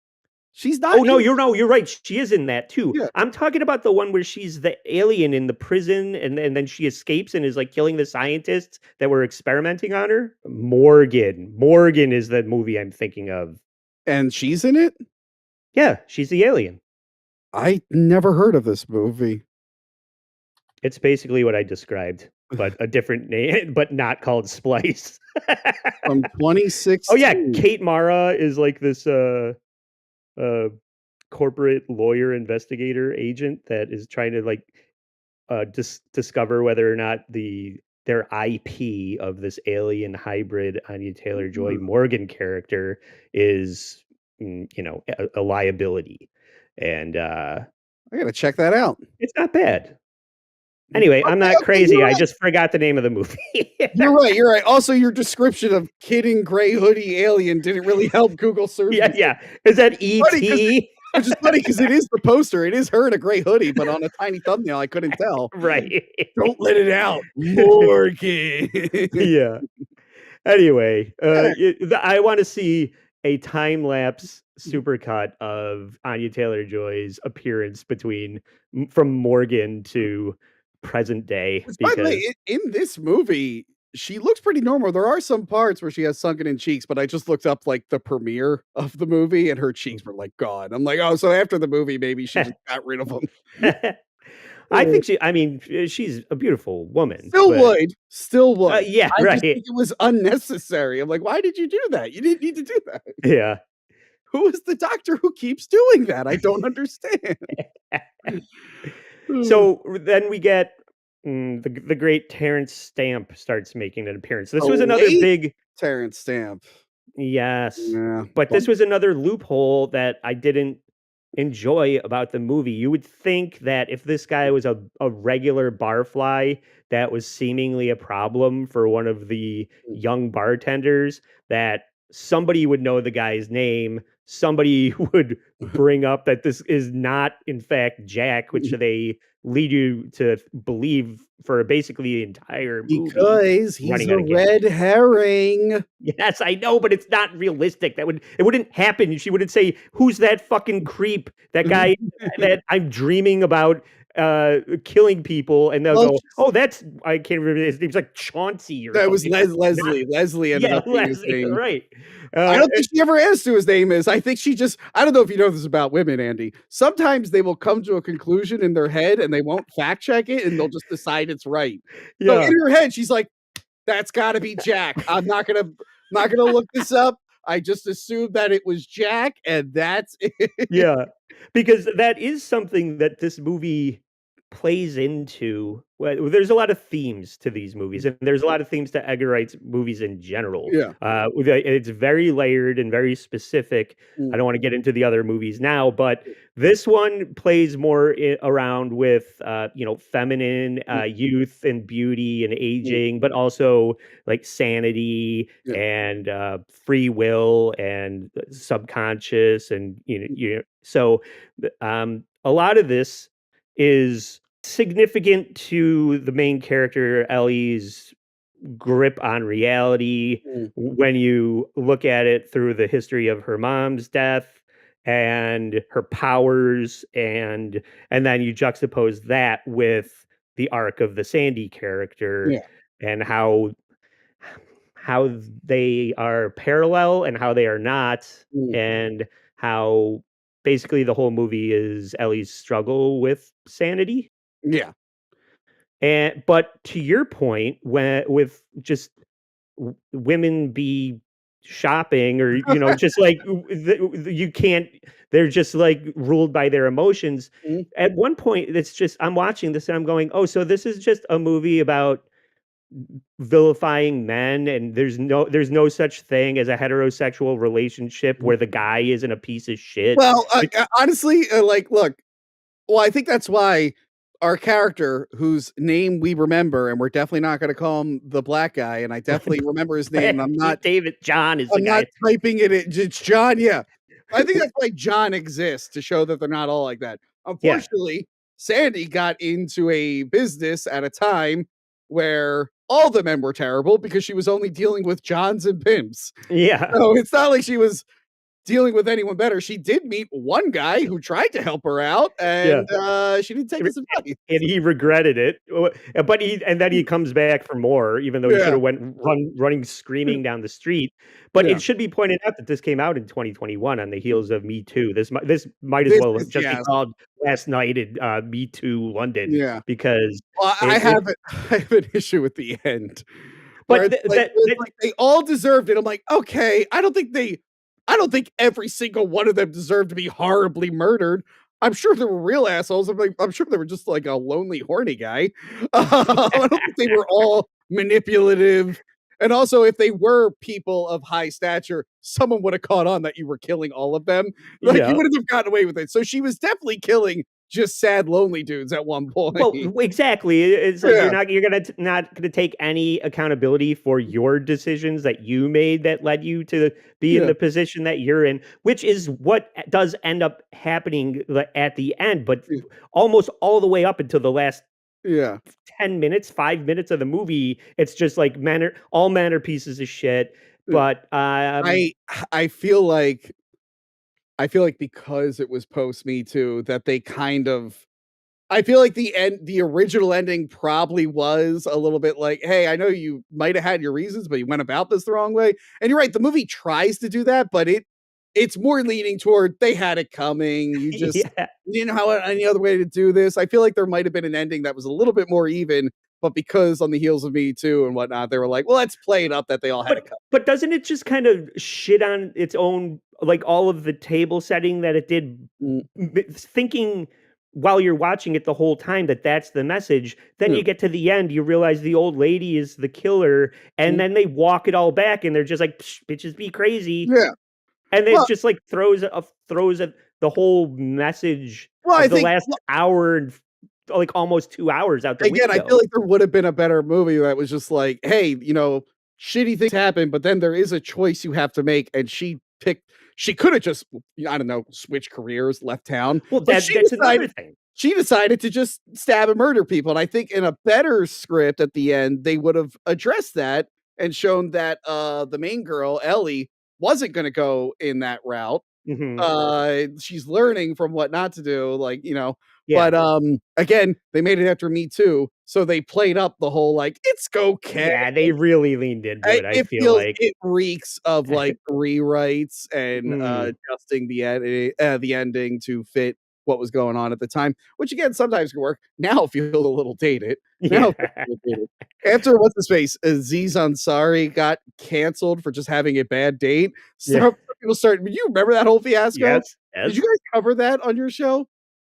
She's not. Oh no, you're right. She is in that too. Yeah. I'm talking about the one where she's the alien in the prison, and then she escapes and is like killing the scientists that were experimenting on her. Morgan is the movie I'm thinking of, and she's in it. Yeah, she's the alien. I never heard of this movie. It's basically what I described, but a different name, but not called Splice. From 2016. Oh yeah, Kate Mara is like this. Corporate lawyer investigator agent that is trying to like discover whether or not their IP of this alien hybrid Anya Taylor-Joy Morgan character is a liability. And I gotta check that out. It's not bad. Anyway, I'm not crazy. Right. I just forgot the name of the movie. You're right. Also, your description of kid in gray hoodie alien didn't really help Google search. Yeah. Is that E.T.? Which is funny because it is the poster. It is her in a gray hoodie, but on a tiny thumbnail, I couldn't tell. Right. Don't let it out, Morgan. Yeah. Anyway, I want to see a time lapse supercut of Anya Taylor-Joy's appearance from Morgan to present day. By the way, in this movie, she looks pretty normal. There are some parts where she has sunken in cheeks, but I just looked up like the premiere of the movie and her cheeks were like gone. I'm like, oh, so after the movie, maybe she just got rid of them. I think she's a beautiful woman. Still would. Yeah, I right. just think it was unnecessary. I'm like, why did you do that? You didn't need to do that. Yeah. Who is the doctor who keeps doing that? I don't understand. So then we get the great Terence Stamp starts making an appearance. This was another big Terence Stamp. Yes. Yeah. But this was another loophole that I didn't enjoy about the movie. You would think that if this guy was a regular barfly, that was seemingly a problem for one of the young bartenders, that somebody would know the guy's name. Somebody would bring up that this is not, in fact, Jack, which they lead you to believe for basically the entire movie. Because he's a red herring. Yes, I know, but it's not realistic. It wouldn't happen. She wouldn't say, "Who's that fucking creep? That guy that I'm dreaming about killing people, and they'll Well, go, "Oh, that's I can't remember his name's like Chauncey or that was something." Leslie. Leslie ended Yeah, up being his Leslie, name. right. I don't think she ever asked who his name is. I think she just I don't know if you know this about women, Andy. Sometimes they will come to a conclusion in their head and they won't fact check it and they'll just decide it's right. So Yeah. in her head, she's like, that's gotta be Jack. I'm not gonna look this up. I just assumed that it was Jack, and that's it. Yeah, because that is something that this movie plays into. Well, there's a lot of themes to these movies, and there's a lot of themes to Edgar Wright's movies in general. Yeah. It's very layered and very specific. I Mm. don't want to get into the other movies now, but this one plays more around with, feminine youth and beauty and aging, but also like sanity Yeah. and free will and subconscious, and so a lot of this is significant to the main character Ellie's grip on reality Mm. when you look at it through the history of her mom's death and her powers, and then you juxtapose that with the arc of the Sandy character, Yeah. and how they are parallel and how they are not, Mm. and how basically the whole movie is Ellie's struggle with sanity. Yeah. But to your point, when with just women be shopping, or just like you can't, they're just like ruled by their emotions. Mm. At one point, it's just I'm watching this and I'm going, oh, so this is just a movie about vilifying men, and there's no such thing as a heterosexual relationship where the guy isn't a piece of shit. Well, honestly, look, well, I think that's why our character, whose name we remember, and we're definitely not going to call him the black guy, and I definitely remember his name. I'm not David John is the I'm guy. not typing it. It's John. Yeah, I think that's why John exists, to show that they're not all like that. Yeah. Unfortunately, Sandy got into a business at a time where all the men were terrible because she was only dealing with Johns and pimps. Yeah. So it's not like she was dealing with anyone better. She did meet one guy who tried to help her out, and she didn't take his advice. And he regretted it, but then he comes back for more, even though he Yeah. should have running screaming down the street. But Yeah. it should be pointed out that this came out in 2021 on the heels of Me Too. This might as This well is- just yeah. be called Last Night at Me Too London. Yeah. Because Well, I have an issue with the end. But Where it's it's like they all deserved it. I'm like, okay, I don't think every single one of them deserved to be horribly murdered. I'm sure there were real assholes. I'm sure they were just like a lonely, horny guy. I don't think they were all manipulative. And also, if they were people of high stature, someone would have caught on that you were killing all of them. Like, Yeah. you wouldn't have gotten away with it. So she was definitely killing just sad, lonely dudes at one point. Well, exactly. It's like Yeah. you're not gonna take any accountability for your decisions that you made that led you to be in Yeah. the position that you're in, which is what does end up happening at the end. But Yeah. almost all the way up until the last Yeah. 10 minutes, 5 minutes of the movie, it's just like all men are pieces of shit. But I feel like because it was post Me Too that they kind of I feel like the original ending probably was a little bit like, hey, I know you might have had your reasons, but you went about this the wrong way. And you're right, the movie tries to do that, but it's more leaning toward they had it coming. You just yeah. you didn't know any other way to do this. I feel like there might have been an ending that was a little bit more even, but because on the heels of Me Too and whatnot, they were like, well, let's play it up that they all had it coming. But doesn't it just kind of shit on its own, like all of the table setting that it did, thinking while you're watching it the whole time that that's the message? Then you get to the end, you realize the old lady is the killer, and then they walk it all back, and they're just like, bitches be crazy. Yeah. And it just like throws at the whole message Well, I of the think last hour and like almost 2 hours out the again, I window. feel like there would have been a better movie that was just like, hey, shitty things happen, but then there is a choice you have to make, and she could have just, I don't know, switched careers, left town. Well, But that's another decided, thing. she decided to just stab and murder people. And I think in a better script at the end, they would have addressed that and shown that the main girl, Ellie, wasn't going to go in that route. She's learning from what not to do, like, Yeah. but again, they made it after Me Too, so they played up the whole like it's okay. Yeah, they really leaned into it, I feel feels like. it reeks of like rewrites and adjusting the ending to fit what was going on at the time, which again sometimes can work. Now feels a little dated. Now it feels a little dated. After what's his face, Aziz Ansari got canceled for just having a bad date. Some people started. You remember that whole fiasco? Yes. Did you guys cover that on your show?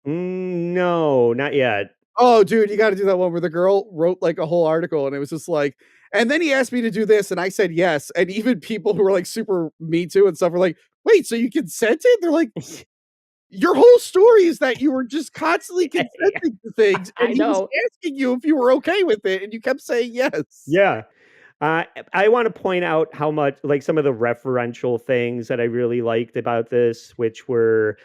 No, not yet. Oh, dude, you got to do that one where the girl wrote like a whole article and it was just like, and then he asked me to do this and I said yes. And even people who were like super Me Too and stuff were like, wait, so you consented? They're like, your whole story is that you were just constantly consenting to things. And he was asking you if you were okay with it. And you kept saying yes. Yeah. I want to point out how much, like, some of the referential things that I really liked about this, which were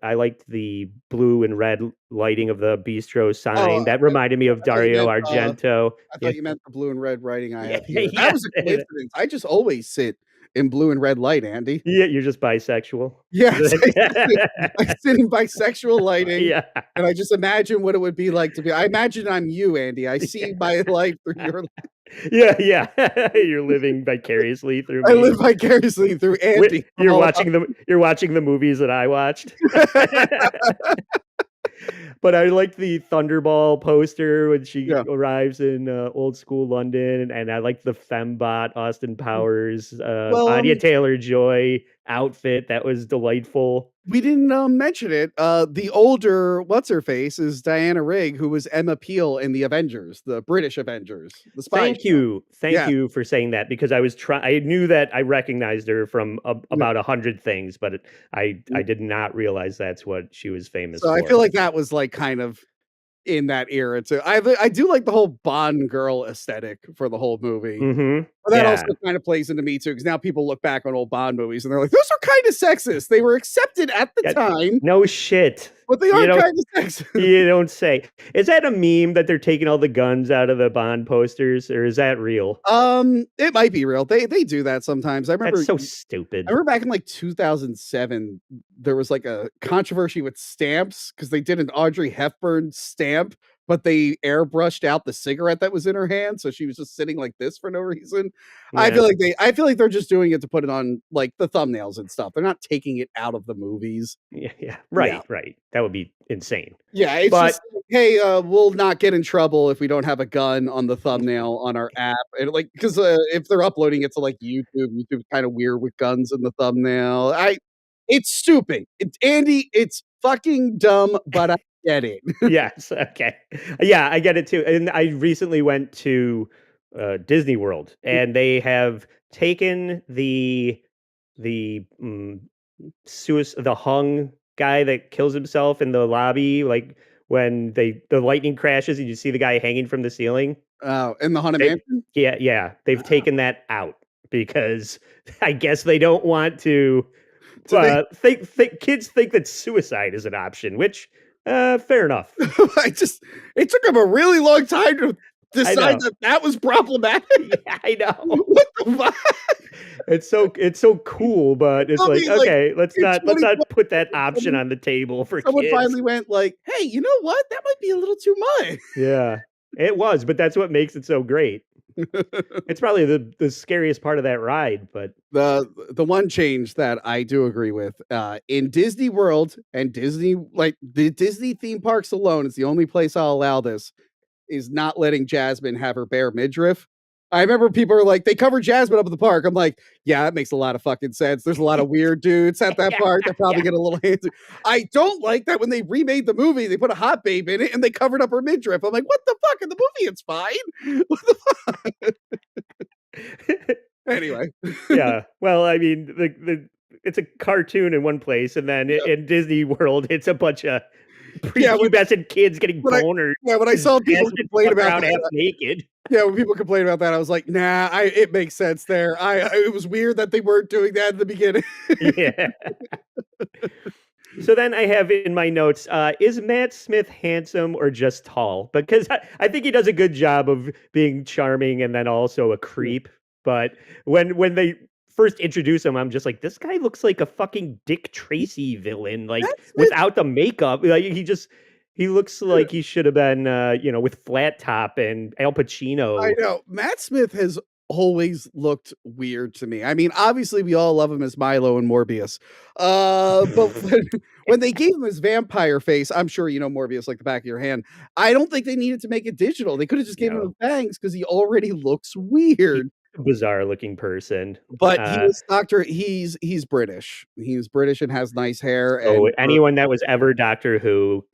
I liked the blue and red lighting of the bistro sign. That reminded me of Dario Argento. I thought you meant the blue and red writing I have here. That was a coincidence. I just always sit in blue and red light, Andy. Yeah, you're just bisexual. Yes, I sit in bisexual lighting. Yeah. And I just imagine what it would be like to be. I imagine I'm you, Andy. I see my life through your life. Yeah. You're living vicariously through me. I live vicariously through Andy. You're watching the movies that I watched. But I liked the Thunderball poster when she arrives in old school London, and I liked the fembot Austin Powers, Anya Taylor-Joy outfit. That was delightful. We didn't mention it. The older what's-her-face is Diana Rigg, who was Emma Peel in the Avengers, the British Avengers. The spy. Thank you you for saying that, because I knew that I recognized her from about 100 things, but I did not realize that's what she was famous for. I feel like that was like kind of in that era too. I do like the whole Bond girl aesthetic for the whole movie. But that also kind of plays into Me Too, because now people look back on old Bond movies and they're like, those are kind of sexist. They were accepted at the time. No shit. But they are kind of sexist. You don't say. Is that a meme that they're taking all the guns out of the Bond posters, or is that real? It might be real. They do that sometimes. I remember. That's so stupid. I remember back in like 2007, there was like a controversy with stamps because they did an Audrey Hepburn stamp, but they airbrushed out the cigarette that was in her hand, so she was just sitting like this for no reason. Yeah. I feel like they're just doing it to put it on like the thumbnails and stuff. They're not taking it out of the movies. Yeah. Right. That would be insane. Yeah, it's just like, hey, we'll not get in trouble if we don't have a gun on the thumbnail on our app, and like because if they're uploading it to like YouTube's kind of weird with guns in the thumbnail. It's stupid. Andy, it's fucking dumb, but I get it. Yes. Okay. Yeah, I get it too. And I recently went to Disney World, and they have taken the hung guy that kills himself in the lobby, like when the lightning crashes and you see the guy hanging from the ceiling. Oh, in the Haunted Mansion? Yeah. They've taken that out because I guess they don't want to. Kids think that suicide is an option, which fair enough. It took them a really long time to decide that was problematic. Yeah, I know. What the fuck? It's so cool, but it's okay, let's not put that option on the table for someone kids. Finally went like, hey, you know what? That might be a little too much. Yeah, it was, but that's what makes it so great. It's probably the scariest part of that ride, but the one change that I do agree with in Disney World and Disney, like the Disney theme parks alone, is the only place I'll allow this, is not letting Jasmine have her bare midriff. I remember people are like, they cover Jasmine up at the park. I'm like, yeah, that makes a lot of fucking sense. There's a lot of weird dudes at that park that probably get a little handsy. I don't like that when they remade the movie, they put a hot babe in it and they covered up her midriff. I'm like, what the fuck? In the movie, it's fine. What the fuck? Anyway. Yeah. Well, I mean, it's a cartoon in one place, and then in Disney World, it's a bunch of prepubescent kids getting boners. When I saw people complain about that, naked. Yeah, when people complain about that, I was like, nah, it makes sense there. It was weird that they weren't doing that in the beginning. Yeah. So then I have in my notes, is Matt Smith handsome or just tall? Because I think he does a good job of being charming and then also a creep. But when they first introduce him, I'm just like, this guy looks like a fucking Dick Tracy villain, like Matt Smith, without the makeup. Like he looks like he should have been, with Flat Top and Al I Pacino. know. Matt Smith has always looked weird to me. I mean, obviously we all love him as Milo and Morbius. But when they gave him his vampire face, I'm sure you know Morbius like the back of your hand. I don't think they needed to make it digital. They could have just given him No. fangs because he already looks weird. Bizarre looking person. But he was he's British. He's British and has nice hair. So And anyone that was ever Doctor Who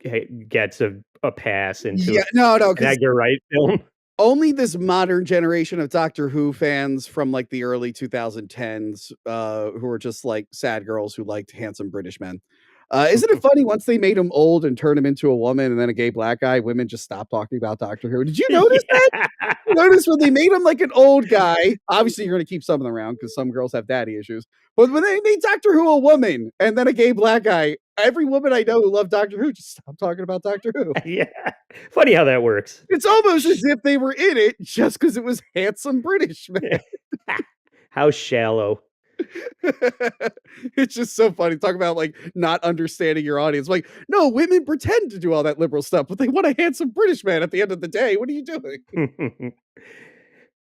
gets a pass into no, an 'cause Edgar Wright film. only this modern generation of Doctor Who fans from like the early 2010s, who were just like sad girls who liked handsome British men. Isn't it funny once they made him old and turned him into a woman and then a gay black guy, women just stopped talking about Doctor Who? Did you notice that? You notice when they made him like an old guy, obviously you're going to keep some of them around because some girls have daddy issues. But when they made Doctor Who a woman and then a gay black guy, every woman I know who loved Doctor Who just stopped talking about Doctor Who. Yeah. Funny how that works. It's almost as if they were in it just because it was handsome British men. How shallow. It's just so funny. Talk about like not understanding your audience. Like, no, women pretend to do all that liberal stuff, but they want a handsome British man at the end of the day. What are you doing?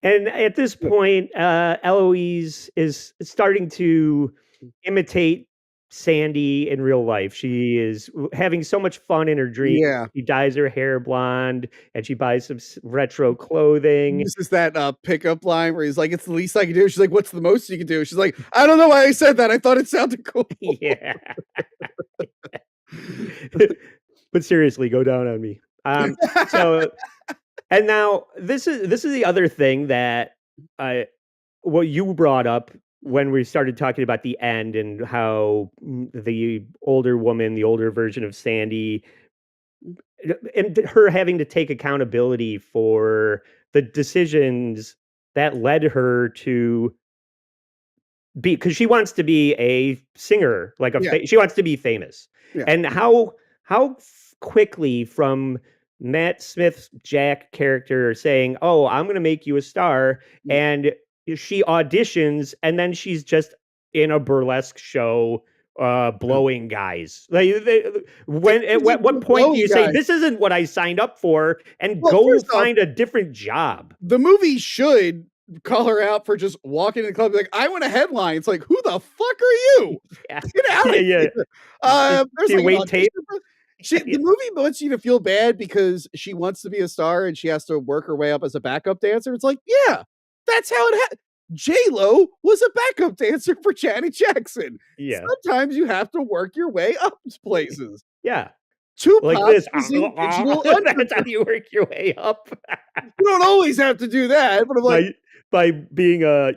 And at this point, Eloise is starting to imitate Sandy in real life. She is having so much fun in her dreams. Yeah. She dyes her hair blonde and she buys some retro clothing. This is that pickup line where he's like, it's the least I can do. She's like, what's the most you can do? She's like, I don't know why I said that. I thought it sounded cool. Yeah. But seriously, go down on me. So and now this is the other thing that what you brought up when we started talking about the end and how the older woman, the older version of Sandy, and her having to take accountability for the decisions that led her to be, because she wants to be a singer, like she wants to be famous. Yeah. And how quickly from Matt Smith's Jack character saying, "Oh, I'm going to make you a star," and she auditions, and then she's just in a burlesque show, blowing guys. Like, at what point do you say this isn't what I signed up for, and go find a different job? The movie should call her out for just walking in the club like, I want a headline. It's like, who the fuck are you? Yeah. Get out of here. There's like wait tape. The movie wants you to feel bad because she wants to be a star and she has to work her way up as a backup dancer. It's like, yeah, that's how it happened. J-Lo was a backup dancer for Janet Jackson. Yeah. Sometimes you have to work your way up places. Yeah. Tupac Like this. That's how you work your way up. You don't always have to do that, but I'm like, by being a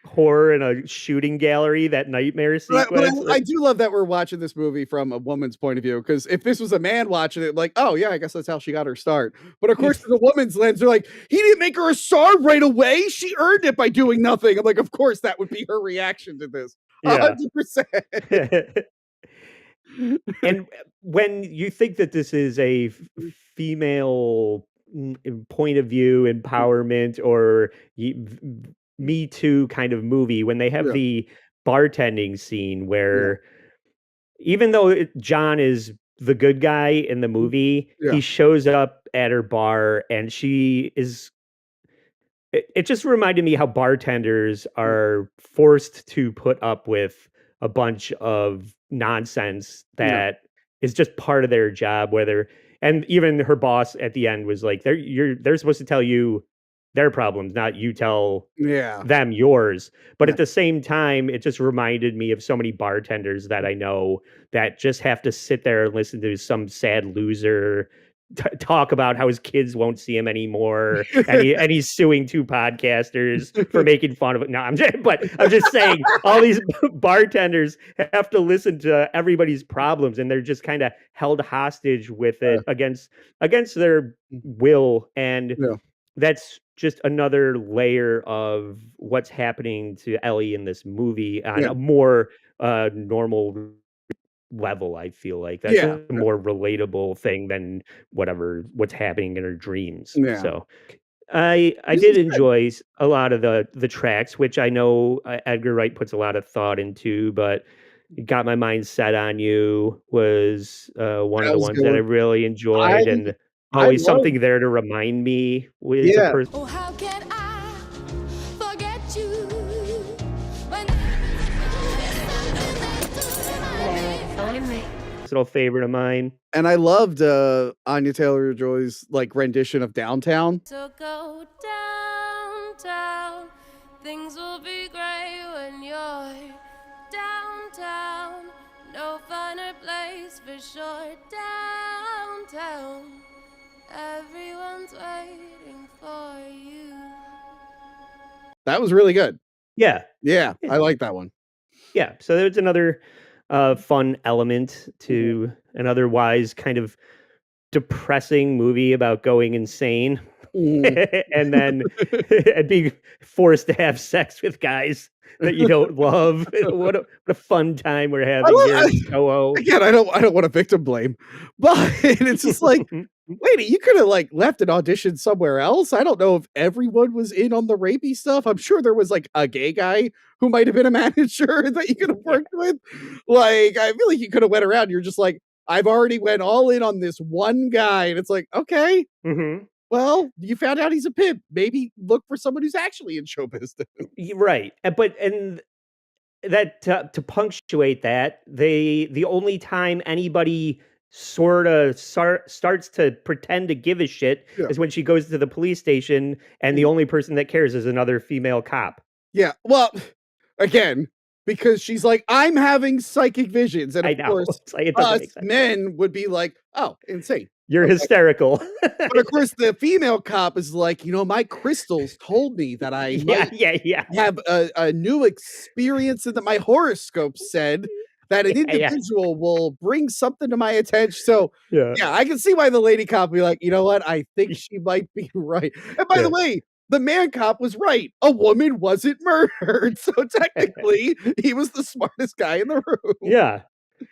whore in a shooting gallery, that nightmare sequence. But I do love that we're watching this movie from a woman's point of view, because if this was a man watching it, like, oh yeah, I guess that's how she got her start. But of course, from the woman's lens, they're like, he didn't make her a star right away. She earned it by doing nothing. I'm like, of course, that would be her reaction to this. 100%. And when you think that this is a female point of view empowerment or Me Too kind of movie, when they have the bartending scene where even though John is the good guy in the movie, he shows up at her bar and she is. It just reminded me how bartenders are forced to put up with a bunch of nonsense that is just part of their job. And even her boss at the end was like, they're supposed to tell you their problems, not you tell them yours. But at the same time, it just reminded me of so many bartenders that I know that just have to sit there and listen to some sad loser talk about how his kids won't see him anymore, and he's suing two podcasters for making fun of it. No, I'm just saying all these bartenders have to listen to everybody's problems, and they're just kind of held hostage with it against their will, and that's just another layer of what's happening to Ellie in this movie on a more normal level. I feel like that's a more relatable thing than what's happening in her dreams. So I This did is good. enjoy a lot of the tracks, which I know Edgar Wright puts a lot of thought into, but Got My Mind Set on You was one of That the was a ones good that I one. really I enjoyed, and I always love something there to remind me with a yeah. person. Oh, how can I forget you when Personal favorite of mine. And I loved, Anya Taylor-Joy's, like, rendition of Downtown. So go downtown, things will be great when you're downtown. No finer place for sure. Downtown, everyone's waiting for you. That was really good. Yeah, Yeah, yeah, I like that one. yeah. So there's another fun element to an otherwise kind of depressing movie about going insane. Mhm. And then and being forced to have sex with guys that you don't love. What a fun time we're I having here love in Soho. again, I don't wanna victim blame, but it's just like, lady, you coulda, like, left an audition somewhere else. I don't know if everyone was in on the rapey stuff. I'm sure there was, like, a gay guy who might have been a manager that you could have Yeah. worked with. Like, I feel like you coulda went around, you're just like, "I've already went all in on this one guy," and it's like, "Okay, Mhm. well, you found out he's a pimp. Maybe look for someone who's actually in show business." Right. But that to punctuate that, the only time anybody sorta starts to pretend to give a shit Yeah. is when she goes to the police station, and the only person that cares is another female cop. Yeah, well, again, because she's like, "I'm having psychic visions," and of I know. course, It's like, it doesn't us make sense. men would be like, "Oh, insane." You're Okay. hysterical. But of course, the female cop is like, "My crystals told me that I Yeah, might yeah, yeah. have a new experience and that my horoscope said that an Yeah, yeah. individual will bring something to my attention." So, Yeah. yeah, I can see why the lady cop would be like, "You know what? I think she might be right." And by the Yeah. way, the man cop was right. A woman wasn't murdered. So technically, he was the smartest guy in the room. Yeah.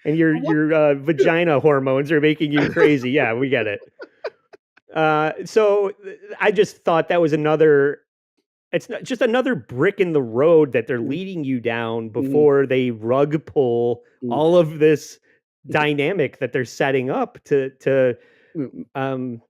And your What vagina hormones are making you crazy. Yeah, we get it. I just thought that was another it's not just another brick in the road that they're leading you down Mhm, before they rug pull mm, all of this dynamic that they're setting up to mm, um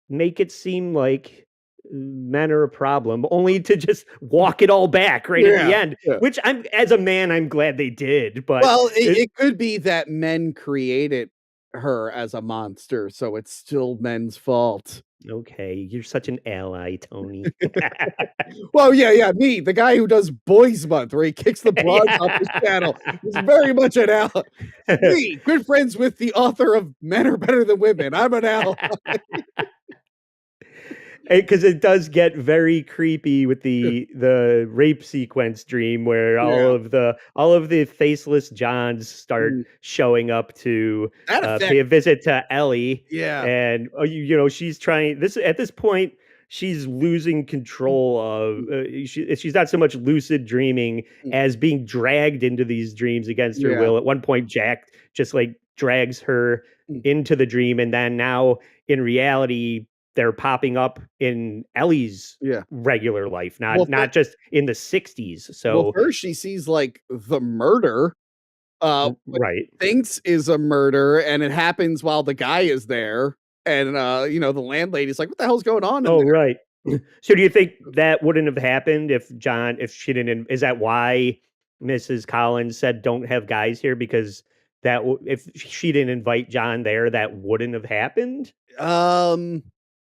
make it seem like men are a problem, only to just walk it all back right at the yeah, end, yeah. which I'm as a man, I'm glad they did, but Well, it it it could be that men created her as a monster, so it's still men's fault. okay, you're such an ally, Tony. Well, yeah, yeah, me, the guy who does Boys Month, where he kicks the broads off his Yeah. channel, is very much an ally. Me, good friends with the author of Men Are Better Than Women. I'm an ally. Because it does get very creepy with the rape sequence dream where Yeah. all of the faceless Johns start Mm. showing up to That pay effect a visit to Ellie, yeah. and she's trying this at this point. She's losing control of. Mm, She's not so much lucid dreaming mm, as being dragged into these dreams against her yeah. will. At one point, Jack just like drags her Mm, into the dream, and then now in reality they're popping up in Ellie's yeah. regular life, Well, not just in the 60s. well, So first she sees, like, the murder, what right. she thinks is a murder, and it happens while the guy is there, and, the landlady's like, "What the hell's going on in Oh, there?" right. So do you think that wouldn't have happened if she didn't is that why Mrs. Collins said don't have guys here because if she didn't invite John there, that wouldn't have happened? Um,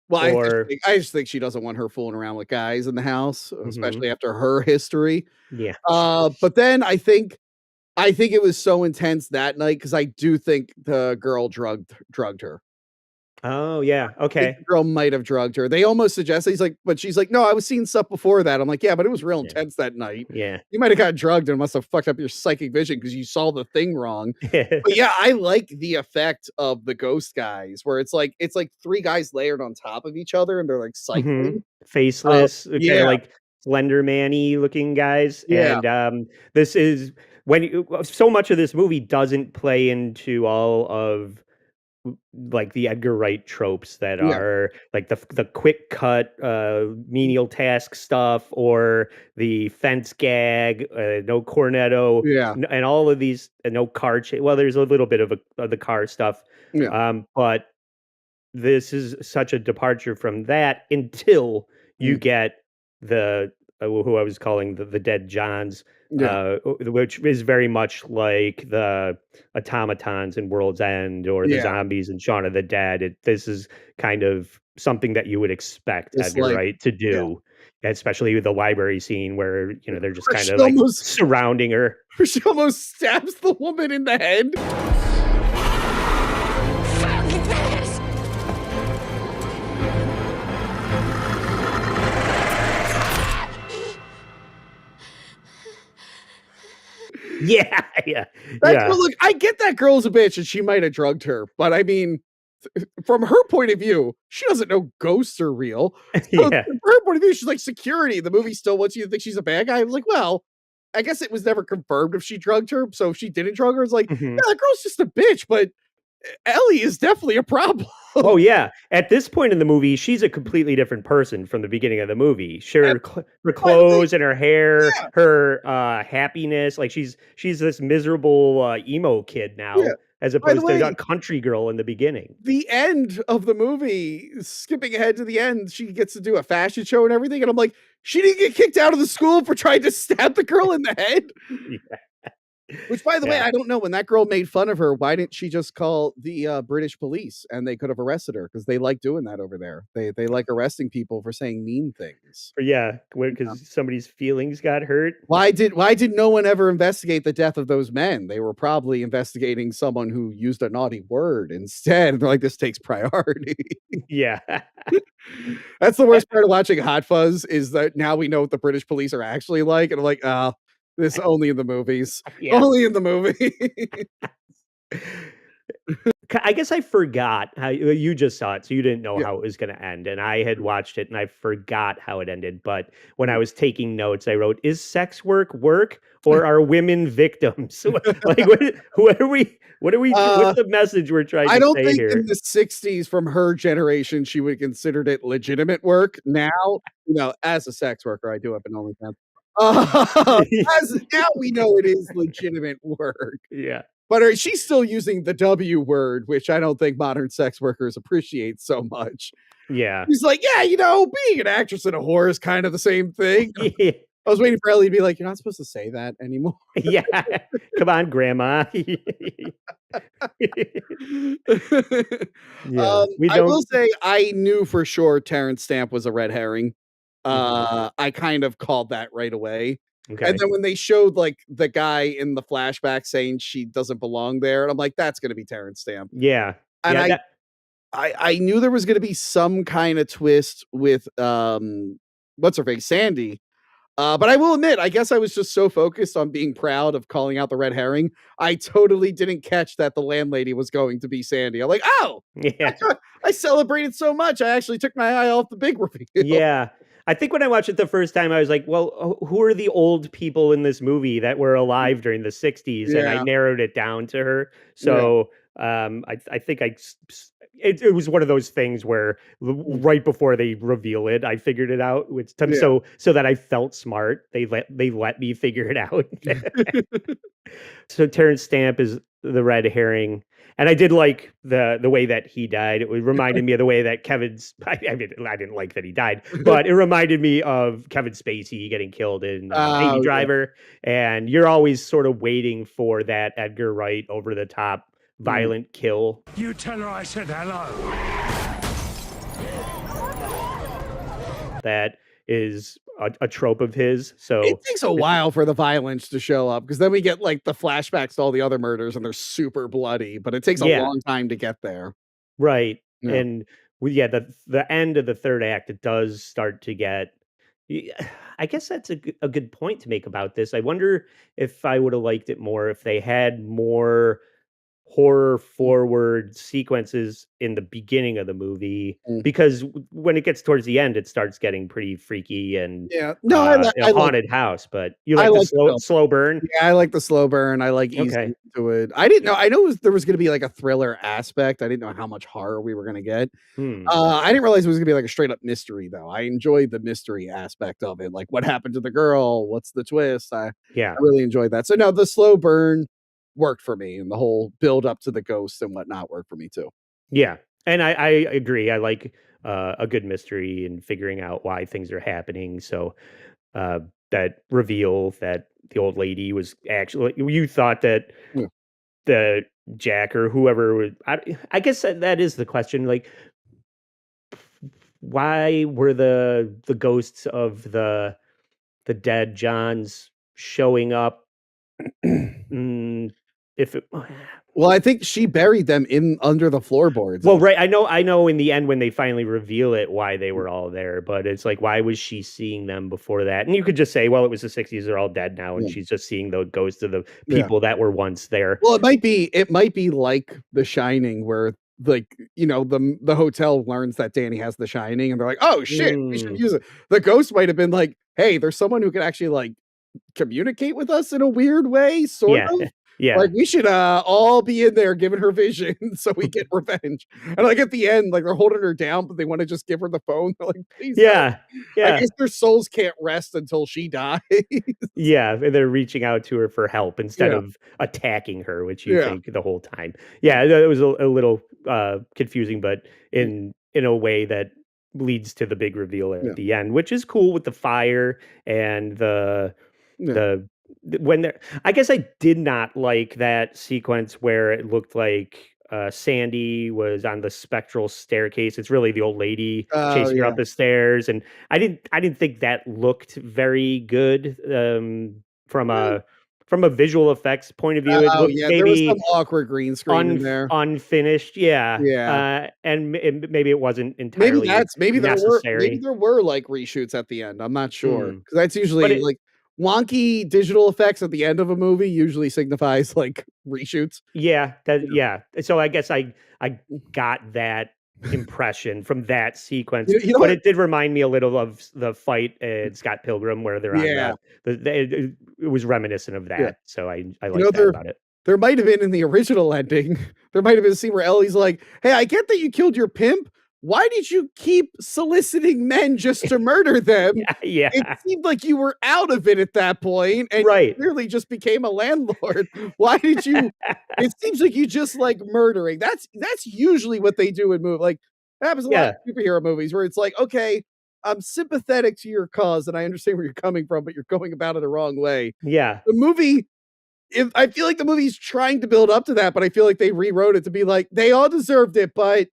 well, Or I just think she doesn't want her fooling around with guys in the house, Mhm. especially after her history. Yeah. But then I think it was so intense that night because I do think the girl drugged her. Oh, yeah. I think Okay. the girl might have drugged her. They almost suggest but she's like, "No, I was seeing stuff before that." I'm like, "Yeah, but it was real Yeah. intense that night. Yeah. You might have got drugged and must have fucked up your psychic vision because you saw the thing wrong." But yeah, I like the effect of the ghost guys where it's like 3 guys layered on top of each other and they're like Mhm. cycling. Faceless, kinda Yeah, like Slender Man-y looking guys, yeah, and, this is when so much of this movie doesn't play into all of like the Edgar Wright tropes that Yeah. are like the quick cut menial task stuff, or the fence gag, no Cornetto, Yeah. and all of these, no car chase. Well, there's a little bit of the car stuff, Yeah. but this is such a departure from that until you Mm. get the who I was calling the Dead Johns, Yeah. which is very much like the automatons in World's End or the Yeah. zombies in Shaun of the Dead. This is kind of something that you would expect It's Edgar like, Wright to yeah. do, especially with the library scene where they're just Where kind she of like almost surrounding her. she almost stabs the woman in the head. Yeah, yeah, That yeah, girl, look, I get that girl's a bitch and she might have drugged her, but I mean, from her point of view, she doesn't know ghosts are real. So yeah. from her point of view, she's like security. The movie still wants you to think she's a bad guy. I was like, well, I guess it was never confirmed if she drugged her. So if she didn't drug her, it's like, yeah, Mhm. that girl's just a bitch, but Ellie is definitely a problem. Oh yeah. At this point in the movie, she's a completely different person from the beginning of the movie. And Her by the way, clothes and her hair, yeah, her happiness, like she's this miserable emo kid yeah. now, as By the opposed to way, that country girl in the beginning. the end of the movie, skipping ahead to the end, she gets to do a fashion show and everything. And I'm like, she didn't get kicked out of the school for trying to stab the girl in the head. Yeah. Which, by the way, Yeah. I don't know. When that girl made fun of her, why didn't she just call the British police and they could have arrested her? Because they like doing that over there. They like arresting people for saying mean things. Or yeah, Yeah. because somebody's feelings got hurt. Why did no one ever investigate the death of those men? They were probably investigating someone who used a naughty word instead. They're like, this takes priority. Yeah. That's the worst part of watching Hot Fuzz is that now we know what the British police are actually like, and I'm like, oh, this only in the movies. Yeah. Only in the movie. I guess I forgot how you just saw it, so you didn't know Yeah. how it was going to end. And I had watched it and I forgot how it ended. But when I Mm. was taking notes, I wrote, "Is sex work, or are women victims?" Like, what are we? Uh, What's the message we're trying I to don't say think here? in the 60s from her generation she would have considered it legitimate work. Now, as a sex worker, I do have an OnlyFans. As now we know it is legitimate work. Yeah, But she's still using the W word, which I don't think modern sex workers appreciate so much. yeah, He's like, yeah, being an actress and a whore is kind of the same thing. yeah, I was waiting for Ellie to be like, you're not supposed to say that anymore. yeah. Come on, Grandma. Yeah, we I will don't. say I knew for sure Terence Stamp was a red herring. Mhm. I kind of called that right away. And Okay. then when they showed like the guy in the flashback saying she doesn't belong there, and I'm like, that's gonna be Terence Stamp. Yeah, And yeah. I knew there was gonna be some kind of twist with what's her face, Sandy. But I will admit, I guess I was just so focused on being proud of calling out the red herring, I totally didn't catch that the landlady was going to be Sandy. I'm like, oh, Yeah. I celebrated so much. I actually took my eye off the big reveal. Yeah. I think when I watched it the first time, I was like, well, who are the old people in this movie that were alive during the 60s? And I Yeah, narrowed it down to her. yeah. So I think it was one of those things where Mm, right before they reveal it, I figured it out. yeah. So that I felt smart. They let me figure it out. So Terrence Stamp is the red herring, and I did like the way that he died. It reminded me of the way that Kevin's. I mean, I didn't like that he died, but it reminded me of Kevin Spacey getting killed in Baby Oh, yeah. Driver. And you're always sort of waiting for that Edgar Wright over the top Mm. violent kill You tell her I said hello. that is a trope of his. It So takes a while for the violence to show up because then we get like the flashbacks to all the other murders and they're super bloody, but it takes a yeah, long time to get there. right. Yeah. And yeah, the end of the third act, it does start to get. y- I guess that's a good point to make about this. I wonder if I would have liked it more if they had more horror forward sequences in the beginning of the movie because when it gets towards the end, it starts getting pretty freaky and Yeah. No, I a like haunted house. But you I like the like film. slow burn? Yeah, I like the slow burn. I like Okay. easing into it. I didn't know. I know there was going to be like a thriller aspect. I didn't know how much horror we were going to get. I didn't realize it was going to be like a straight up mystery, though. I enjoyed the mystery aspect of it. Like, what happened to the girl? What's the twist? I really enjoyed that. So, no, the slow burn worked for me, and the whole build up to the ghost and whatnot worked for me, too. Yeah. And I agree. I like a good mystery and figuring out why things are happening. So that reveal that the old lady was actually, you thought that the Jack or whoever would, I guess that is the question. Like, why were the ghosts of the dead Johns showing up? If it, Well, I think she buried them in under the floorboards. well, right. I know in the end when they finally reveal it why they were all there, but it's like, why was she seeing them before that? And you could just say, well, it was the 60s, they're all dead now, and she's just seeing the ghosts of the people that were once there. Well, it might be like The Shining, where like, you know, the hotel learns that Danny has The Shining, and they're like, oh shit, we should use it. The ghost might have been like, hey, there's someone who can actually like communicate with us in a weird way, sort of. Yeah. Like, we should all be in there giving her vision so we get revenge. And like at the end, like they're holding her down, but they want to just give her the phone. They're like, please. Yeah. I guess their souls can't rest until she dies. Yeah. And they're reaching out to her for help instead of attacking her, which you think the whole time. Yeah, it was a little confusing, but in a way that leads to the big reveal at the end, which is cool with the fire and the when they're, I guess I did not like that sequence where it looked like Sandy was on the spectral staircase. It's really the old lady chasing her up the stairs, and I didn't think that looked very good from a visual effects point of view. It looked maybe there was some awkward green screen in there, unfinished. And maybe it wasn't entirely necessary. There were like reshoots at the end. I'm not sure, because that's usually like wonky digital effects at the end of a movie usually signifies like reshoots. So I guess I got that impression from that sequence, but it did remind me a little of the fight in Scott Pilgrim where they're on it was reminiscent of that. So I like that about it. There might have been in the original ending, there might have been a scene where Ellie's like, hey, I get that you killed your pimp. Why did you keep soliciting men just to murder them? It seemed like you were out of it at that point, and you clearly just became a landlord. Why did you? It seems like you just like murdering. That's usually what they do in movies. Like, that happens a lot of superhero movies where it's like, okay, I'm sympathetic to your cause and I understand where you're coming from, but you're going about it the wrong way. Yeah. The movie, I feel like the movie's trying to build up to that, but I feel like they rewrote it to be like, they all deserved it, but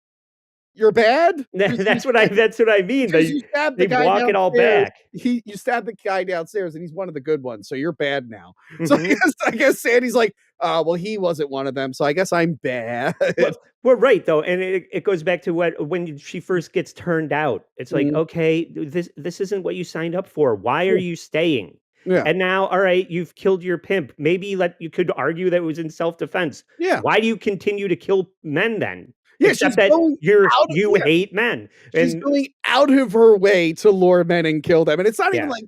you're bad. That's what I mean. They walk it all back. You stabbed the guy downstairs, and he's one of the good ones. So you're bad now. So I guess Sandy's like, well, he wasn't one of them. So I guess I'm bad. We're right though, and it goes back to when she first gets turned out. It's like, okay, this isn't what you signed up for. Why are you staying? Yeah. And now, all right, you've killed your pimp. Maybe you could argue that it was in self-defense. Yeah. Why do you continue to kill men then? Yeah, Except that you hate men. She's going out of her way to lure men and kill them. And it's not even like,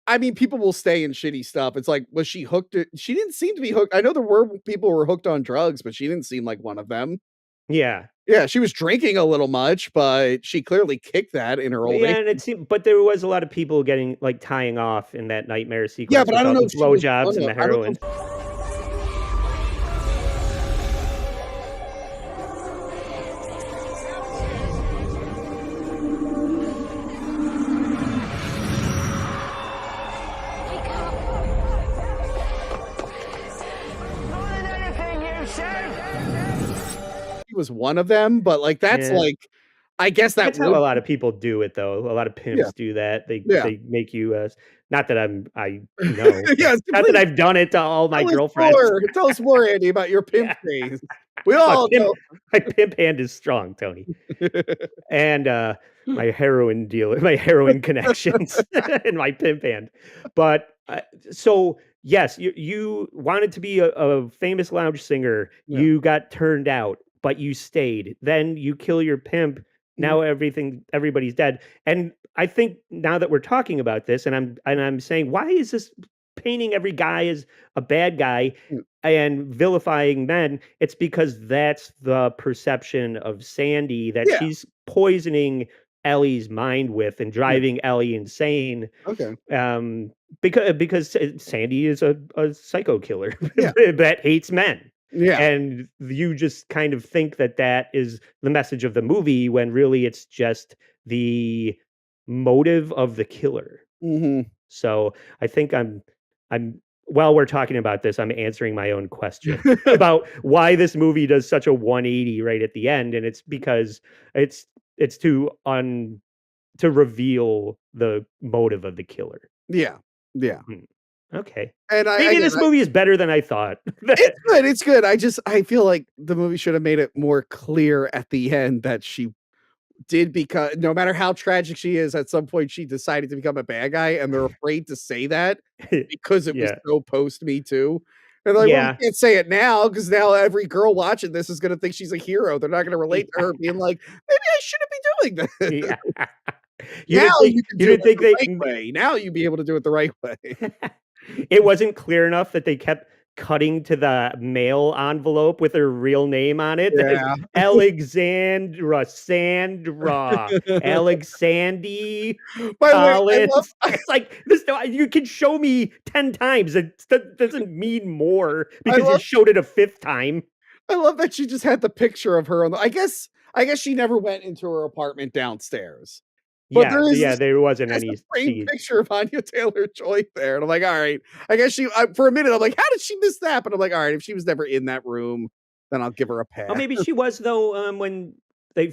I mean, people will stay in shitty stuff. It's like, was she hooked? She didn't seem to be hooked. I know there were people who were hooked on drugs, but she didn't seem like one of them. Yeah. Yeah, she was drinking a little much, but she clearly kicked that in her old age. And it seemed, but there was a lot of people getting like tying off in that nightmare sequence. Yeah, but I don't know if the blowjobs and the heroin. Was one of them, but like that's like, I guess that's how a lot of people do it though. A lot of pimps do that. They make you not that I know not that I've done it to all my girlfriends. Tell us more, Andy, about your pimp days. We all know my pimp hand is strong, Tony. And my heroin dealer, my heroin connections and my pimp hand. But so Yes, you wanted to be a famous lounge singer. Yeah. You got turned out, but you stayed. Then you kill your pimp. Now everybody's dead. And I think now that we're talking about this, and I'm saying, why is this painting every guy as a bad guy Mm. and vilifying men? It's because that's the perception of Sandy that Yeah. she's poisoning Ellie's mind with and driving Ellie insane. Okay. Because Sandy is a psycho killer Yeah. that hates men. Yeah. And you just kind of think that that is the message of the movie when really it's just the motive of the killer. Mm-hmm. So I think while we're talking about this, I'm answering my own question about why this movie does such a 180 right at the end. And it's because it's to reveal the motive of the killer. Yeah. Yeah. Okay. And Maybe this movie is better than I thought. It's good. It's good. I feel like the movie should have made it more clear at the end that she did, because no matter how tragic she is, at some point she decided to become a bad guy, and they're afraid to say that because it was so post Me Too. And like, well, you can't say it now because now every girl watching this is gonna think she's a hero. They're not gonna relate to her being like, maybe I shouldn't be doing this. Yeah. You didn't think the right way. Now you'd be able to do it the right way. It wasn't clear enough that they kept cutting to the mail envelope with her real name on it. Yeah. Sandra, Alexandy, By the way, Collins. It's like this. You can show me 10 times. It doesn't mean more because you showed it a 5th time. I love that she just had the picture of her on the. I guess she never went into her apartment downstairs. But there wasn't any picture of Anya Taylor-Joy there, and I'm like, all right. I guess for a minute, I'm like, how did she miss that? But I'm like, all right, if she was never in that room, then I'll give her a pass. Oh, maybe she was though. When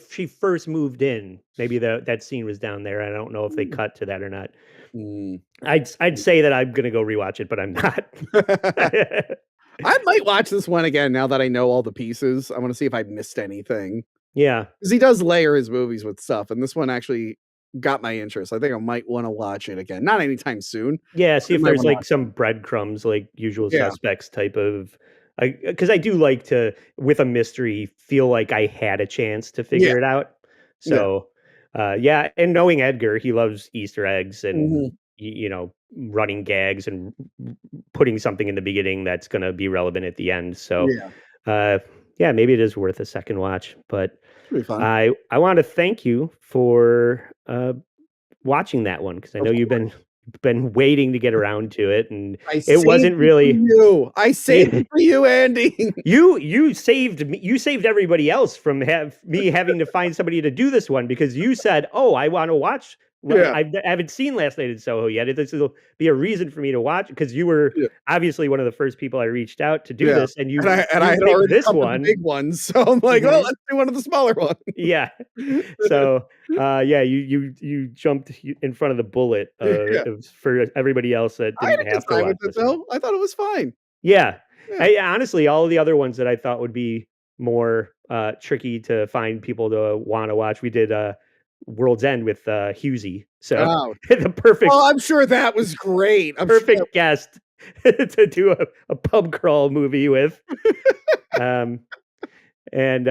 she first moved in, maybe that scene was down there. I don't know if they cut to that or not. I'd say that I'm gonna go rewatch it, but I'm not. I might watch this one again now that I know all the pieces. I want to see if I missed anything. Yeah, because he does layer his movies with stuff, and this one actually got my interest. I think I might want to watch it again. Not anytime soon. Yeah, see if there's like some breadcrumbs, like Usual Suspects type of. Because I do like to, with a mystery, feel like I had a chance to figure it out. So, and knowing Edgar, he loves Easter eggs and running gags and putting something in the beginning that's going to be relevant at the end. So, maybe it is worth a second watch. But I want to thank you for watching that one, because I know you've been waiting to get around to it, and it wasn't really I saved it for you, Andy. You saved me. You saved everybody else from me having to find somebody to do this one, because you said, "Oh, I want to watch." Well, I haven't seen Last Night in Soho yet. This will be a reason for me to watch, because you were obviously one of the first people I reached out to do this, and I had already this one, big ones. So I'm like, well, let's do one of the smaller ones. Yeah. So, you jumped in front of the bullet for everybody else that didn't have to watch this one. I thought it was fine. Yeah. Honestly, all the other ones that I thought would be more tricky to find people to want to watch, we did World's End with Husey. So the perfect. Oh, I'm sure that was great. Perfect guest to do a pub crawl movie with. And then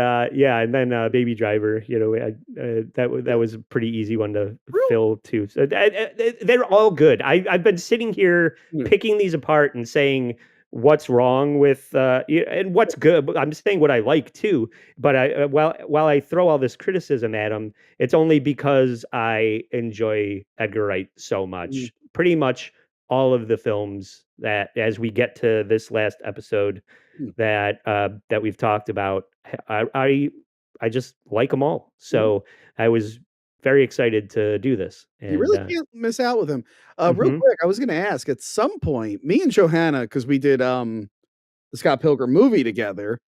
Baby Driver. That was a pretty easy one to fill too. So they're all good. I've been sitting here picking these apart and saying what's wrong with and what's good. I'm saying what I like too. But while I throw all this criticism at them, it's only because I enjoy Edgar Wright so much. Pretty much all of the films that, as we get to this last episode, that we've talked about, I just like them all. So I was very excited to do this. And, you really can't miss out with him. Real quick, I was going to ask, at some point, me and Johanna, because we did the Scott Pilgrim movie together,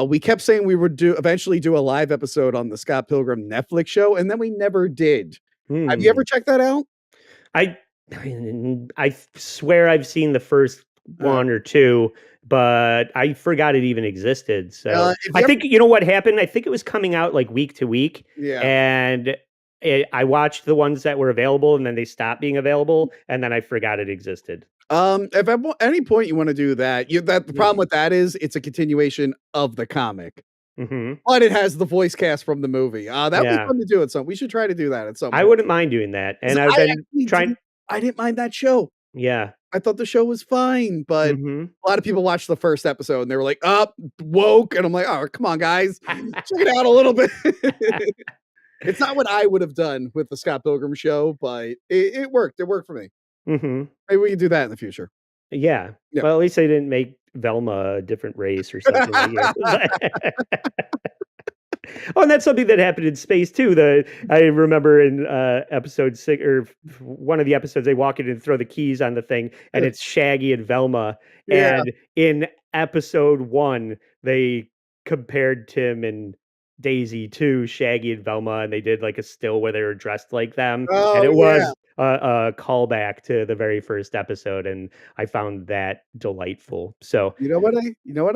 we kept saying we would eventually do a live episode on the Scott Pilgrim Netflix show, and then we never did. Have you ever checked that out? I swear I've seen the first one or two, but I forgot it even existed. So I think, you know what happened? I think it was coming out like week to week. Yeah. And I watched the ones that were available, and then they stopped being available, and then I forgot it existed. If at any point you want to do that, the problem with that is it's a continuation of the comic, but it has the voice cast from the movie. That'd be fun to do at some. We should try to do that at some point. I wouldn't mind doing that, and I've been trying. I didn't mind that show. Yeah, I thought the show was fine, but mm-hmm. a lot of people watched the first episode and they were like, "Up, woke," and I'm like, "Oh, come on, guys, check it out a little bit." It's not what I would have done with the Scott Pilgrim show, but it worked. It worked for me. Mm-hmm. Maybe we can do that in the future. Yeah. Well, at least they didn't make Velma a different race or something. Oh, and that's something that happened in space too. I remember in episode 6 or one of the episodes, they walk in and throw the keys on the thing, and it's Shaggy and Velma. Yeah. And in episode 1, they compared Tim and Daisy to Shaggy and Velma, and they did like a still where they were dressed like them, and it was a callback to the very first episode, and I found that delightful. So you know what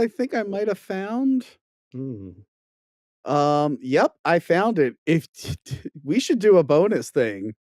I think I might have found. Yep, I found it. If we should do a bonus thing,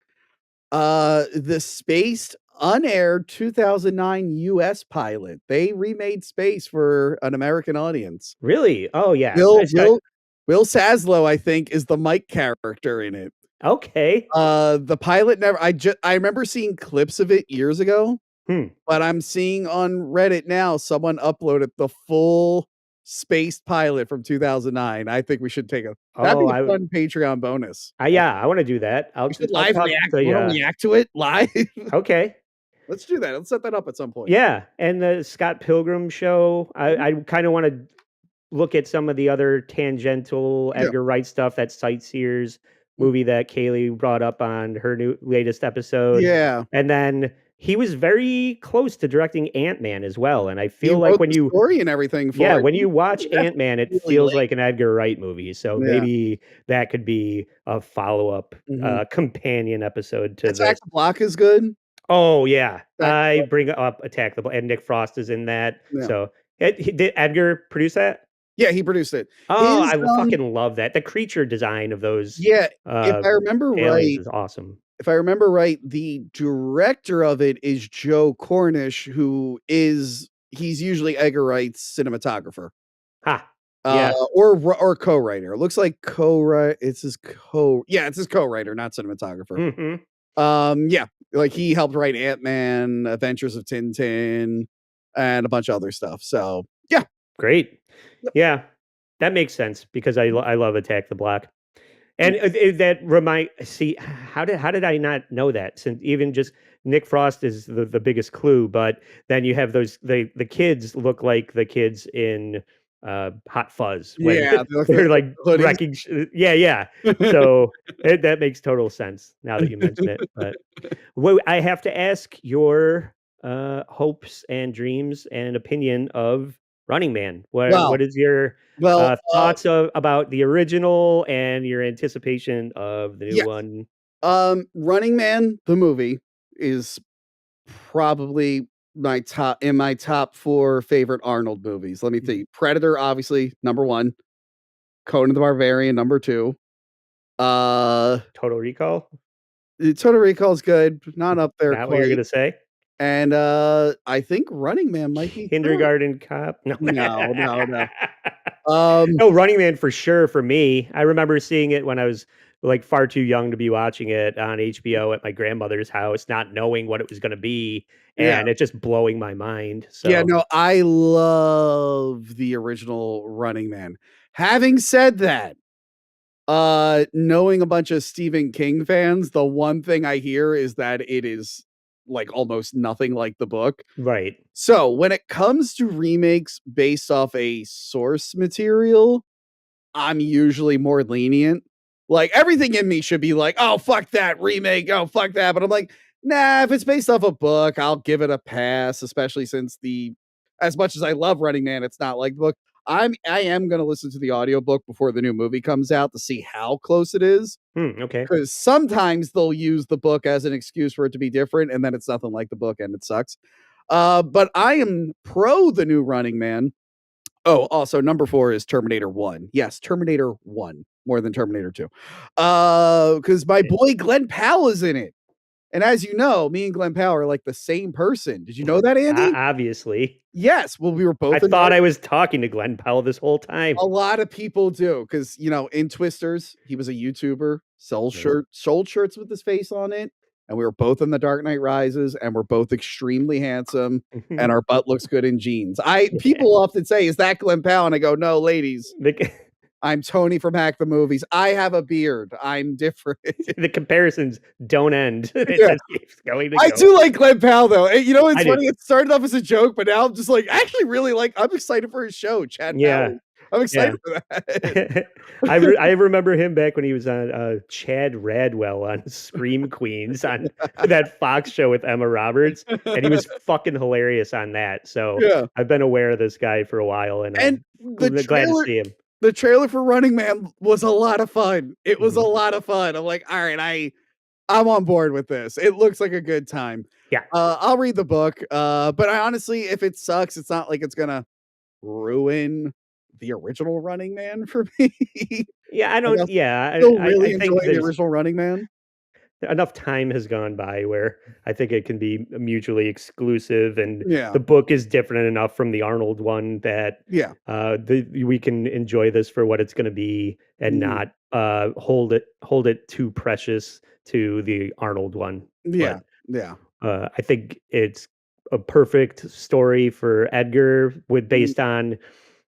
the spaced unaired 2009 US pilot. They remade Space for an American audience. Really? Oh yeah. Will Saslow, I think, is the Mike character in it. Okay. The pilot never. I remember seeing clips of it years ago, but I'm seeing on Reddit now someone uploaded the full spaced pilot from 2009. I think we should take that'd be a fun Patreon bonus. I want to do that. I'll live react. React to it live. Okay. Let's do that. Let's set that up at some point. Yeah, and the Scott Pilgrim show. I kind of want to look at some of the other tangential Edgar Wright stuff. That Sightseers movie that Kaylee brought up on her latest episode. Yeah, and then he was very close to directing Ant-Man as well. And I feel like when you story and everything, when you watch Ant-Man, it feels like an Edgar Wright movie. So maybe that could be a follow-up companion episode to Attack the Block is good. Oh yeah, I bring up Attack the Block, and Nick Frost is in that. Yeah. So did Edgar produce that? Yeah, he produced it. Oh, I fucking love that. The creature design of those. Yeah, if I remember right, is awesome. If I remember right, the director of it is Joe Cornish, he's usually Edgar Wright's cinematographer. Yeah. Or co-writer. It looks like it's his co-writer, not cinematographer. Yeah, like he helped write Ant-Man, Adventures of Tintin, and a bunch of other stuff. So yeah. Great. Yep. Yeah, that makes sense because I love Attack the Block. And how did I not know that? Since even just Nick Frost is the biggest clue, but then you have the kids look like the kids in Hot Fuzz. When they're like wrecking. Yeah. So that makes total sense now that you mention it. But I have to ask your hopes and dreams and opinion of Running Man. What is your thoughts about the original and your anticipation of the new one? Running Man, the movie, is probably my top 4 favorite Arnold movies. Let me think. Predator, obviously, number 1. Conan the Barbarian, number 2. Total Recall? Total Recall is good, not up there. Not what you're gonna say? And I think Running Man might be Kindergarten Cop. No. No, Running Man for sure for me. I remember seeing it when I was like far too young to be watching it on HBO at my grandmother's house, not knowing what it was going to be, and it just blowing my mind. So yeah, no, I love the original Running Man. Having said that, knowing a bunch of Stephen King fans, the one thing I hear is that it is like almost nothing like the book. Right. So when it comes to remakes based off a source material, I'm usually more lenient. Like everything in me should be like, oh, fuck that remake. Oh, fuck that. But I'm like, nah, if it's based off a book, I'll give it a pass, especially since as much as I love Running Man, it's not like the book. I am going to listen to the audiobook before the new movie comes out to see how close it is. Okay. Because sometimes they'll use the book as an excuse for it to be different, and then it's nothing like the book and it sucks. But I am pro the new Running Man. Oh, also number 4 is Terminator 1. Yes, Terminator 1. more than Terminator 2. Because my boy Glenn Powell is in it. And as you know, me and Glenn Powell are like the same person. Did you know that, Andy? Obviously. Yes. Well, we were both. I thought I was talking to Glenn Powell this whole time. A lot of people do, because in Twisters, he was a YouTuber, sold shirts with his face on it, and we were both in The Dark Knight Rises, and we're both extremely handsome, and our butt looks good in jeans. People often say, "Is that Glenn Powell?" And I go, "No, ladies." I'm Tony from Hack the Movies. I have a beard. I'm different. The comparisons don't end. It just keeps going I do like Glenn Powell, though. It's funny. It started off as a joke, but now I'm just like, actually really I'm excited for his show, Chad Powell. I'm excited for that. I remember him back when he was on Chad Radwell on Scream Queens on that Fox show with Emma Roberts, and he was fucking hilarious on that. So I've been aware of this guy for a while, and I'm glad to see him. The trailer for Running Man was a lot of fun. It was a lot of fun. I'm like, all right, I'm on board with this. It looks like a good time. Yeah. I'll read the book. But I honestly, if it sucks, it's not like it's gonna ruin the original Running Man for me. Yeah, I don't. Yeah, I really enjoy the original Running Man. Enough time has gone by where I think it can be mutually exclusive, and Yeah. the book is different enough from the Arnold one that we can enjoy this for what it's going to be and not hold it too precious to the Arnold one. Yeah, I think it's a perfect story for Edgar based on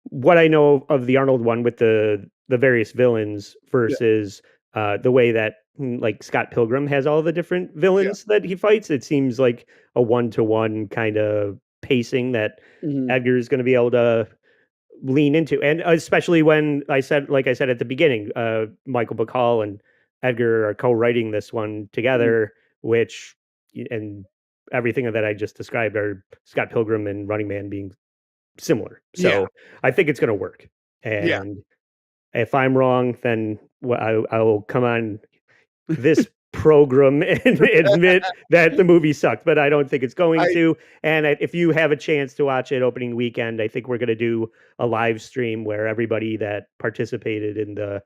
what I know of the Arnold one with the various villains versus the way that like Scott Pilgrim has all the different villains that he fights. It seems like a 1-to-1 kind of pacing that Edgar is going to be able to lean into. And especially when like I said at the beginning, Michael Bacall and Edgar are co-writing this one together, which, and everything that I just described are Scott Pilgrim and Running Man being similar. So I think it's going to work. And if I'm wrong, then I will come on this program and admit that the movie sucked, but I don't think it's going to. And if you have a chance to watch it opening weekend, I think we're going to do a live stream where everybody that participated in the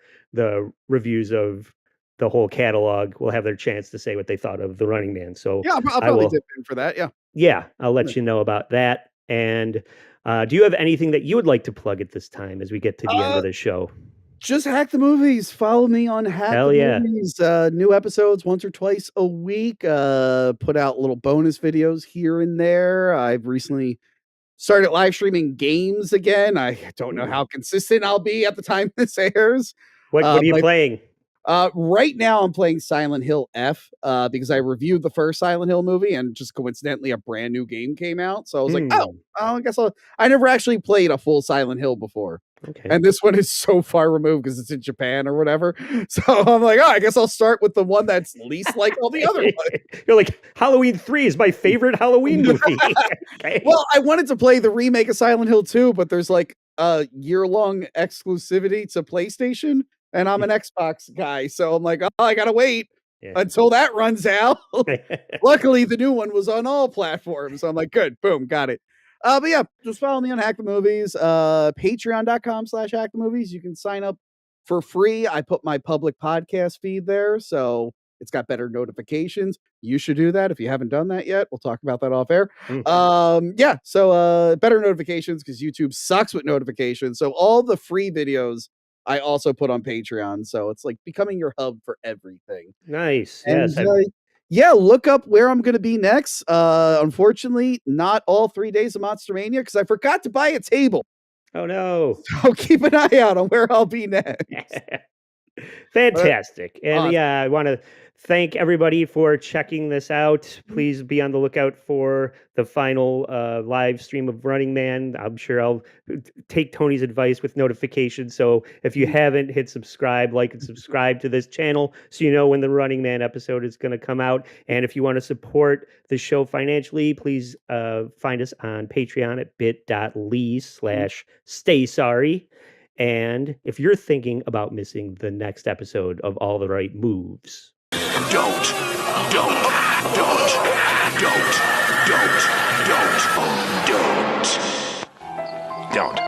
reviews of the whole catalog will have their chance to say what they thought of The Running Man. So I'll probably dip in for that. Yeah, I'll let you know about that. And do you have anything that you would like to plug at this time as we get to the end of the show? Just Hack the Movies. Follow me on Hack the Movies. New episodes once or twice a week. Put out little bonus videos here and there. I've recently started live streaming games again. I don't know how consistent I'll be at the time this airs. What are you playing? Right now I'm playing Silent Hill F because I reviewed the first Silent Hill movie and just coincidentally a brand new game came out. So I was like, I guess I never actually played a full Silent Hill before. Okay. And this one is so far removed because it's in Japan or whatever. So I'm like, I guess I'll start with the one that's least like all the other ones. You're like, Halloween 3 is my favorite Halloween movie. Okay. Well, I wanted to play the remake of Silent Hill 2, but there's like a year-long exclusivity to PlayStation. And I'm an Xbox guy, so I'm like, I gotta wait until that runs out. Luckily, the new one was on all platforms. So I'm like, good, boom, got it. But yeah, just follow me on Hack the Movies, patreon.com/hackthemovies. You can sign up for free. I put my public podcast feed there, so it's got better notifications. You should do that if you haven't done that yet. We'll talk about that off air. So better notifications because YouTube sucks with notifications. So all the free videos I also put on Patreon, so it's like becoming your hub for everything. Nice. And, look up where I'm going to be next. Unfortunately, not all 3 days of Monster Mania because I forgot to buy a table. Oh no! So keep an eye out on where I'll be next. Fantastic. And I want to thank everybody for checking this out. Please be on the lookout for the final live stream of Running Man. I'm sure I'll take Tony's advice with notifications. So if you haven't, hit subscribe, like and subscribe to this channel so you know when the Running Man episode is going to come out. And if you want to support the show financially, please find us on Patreon at bit.ly/staysorry. And if you're thinking about missing the next episode of All the Right Moves, don't.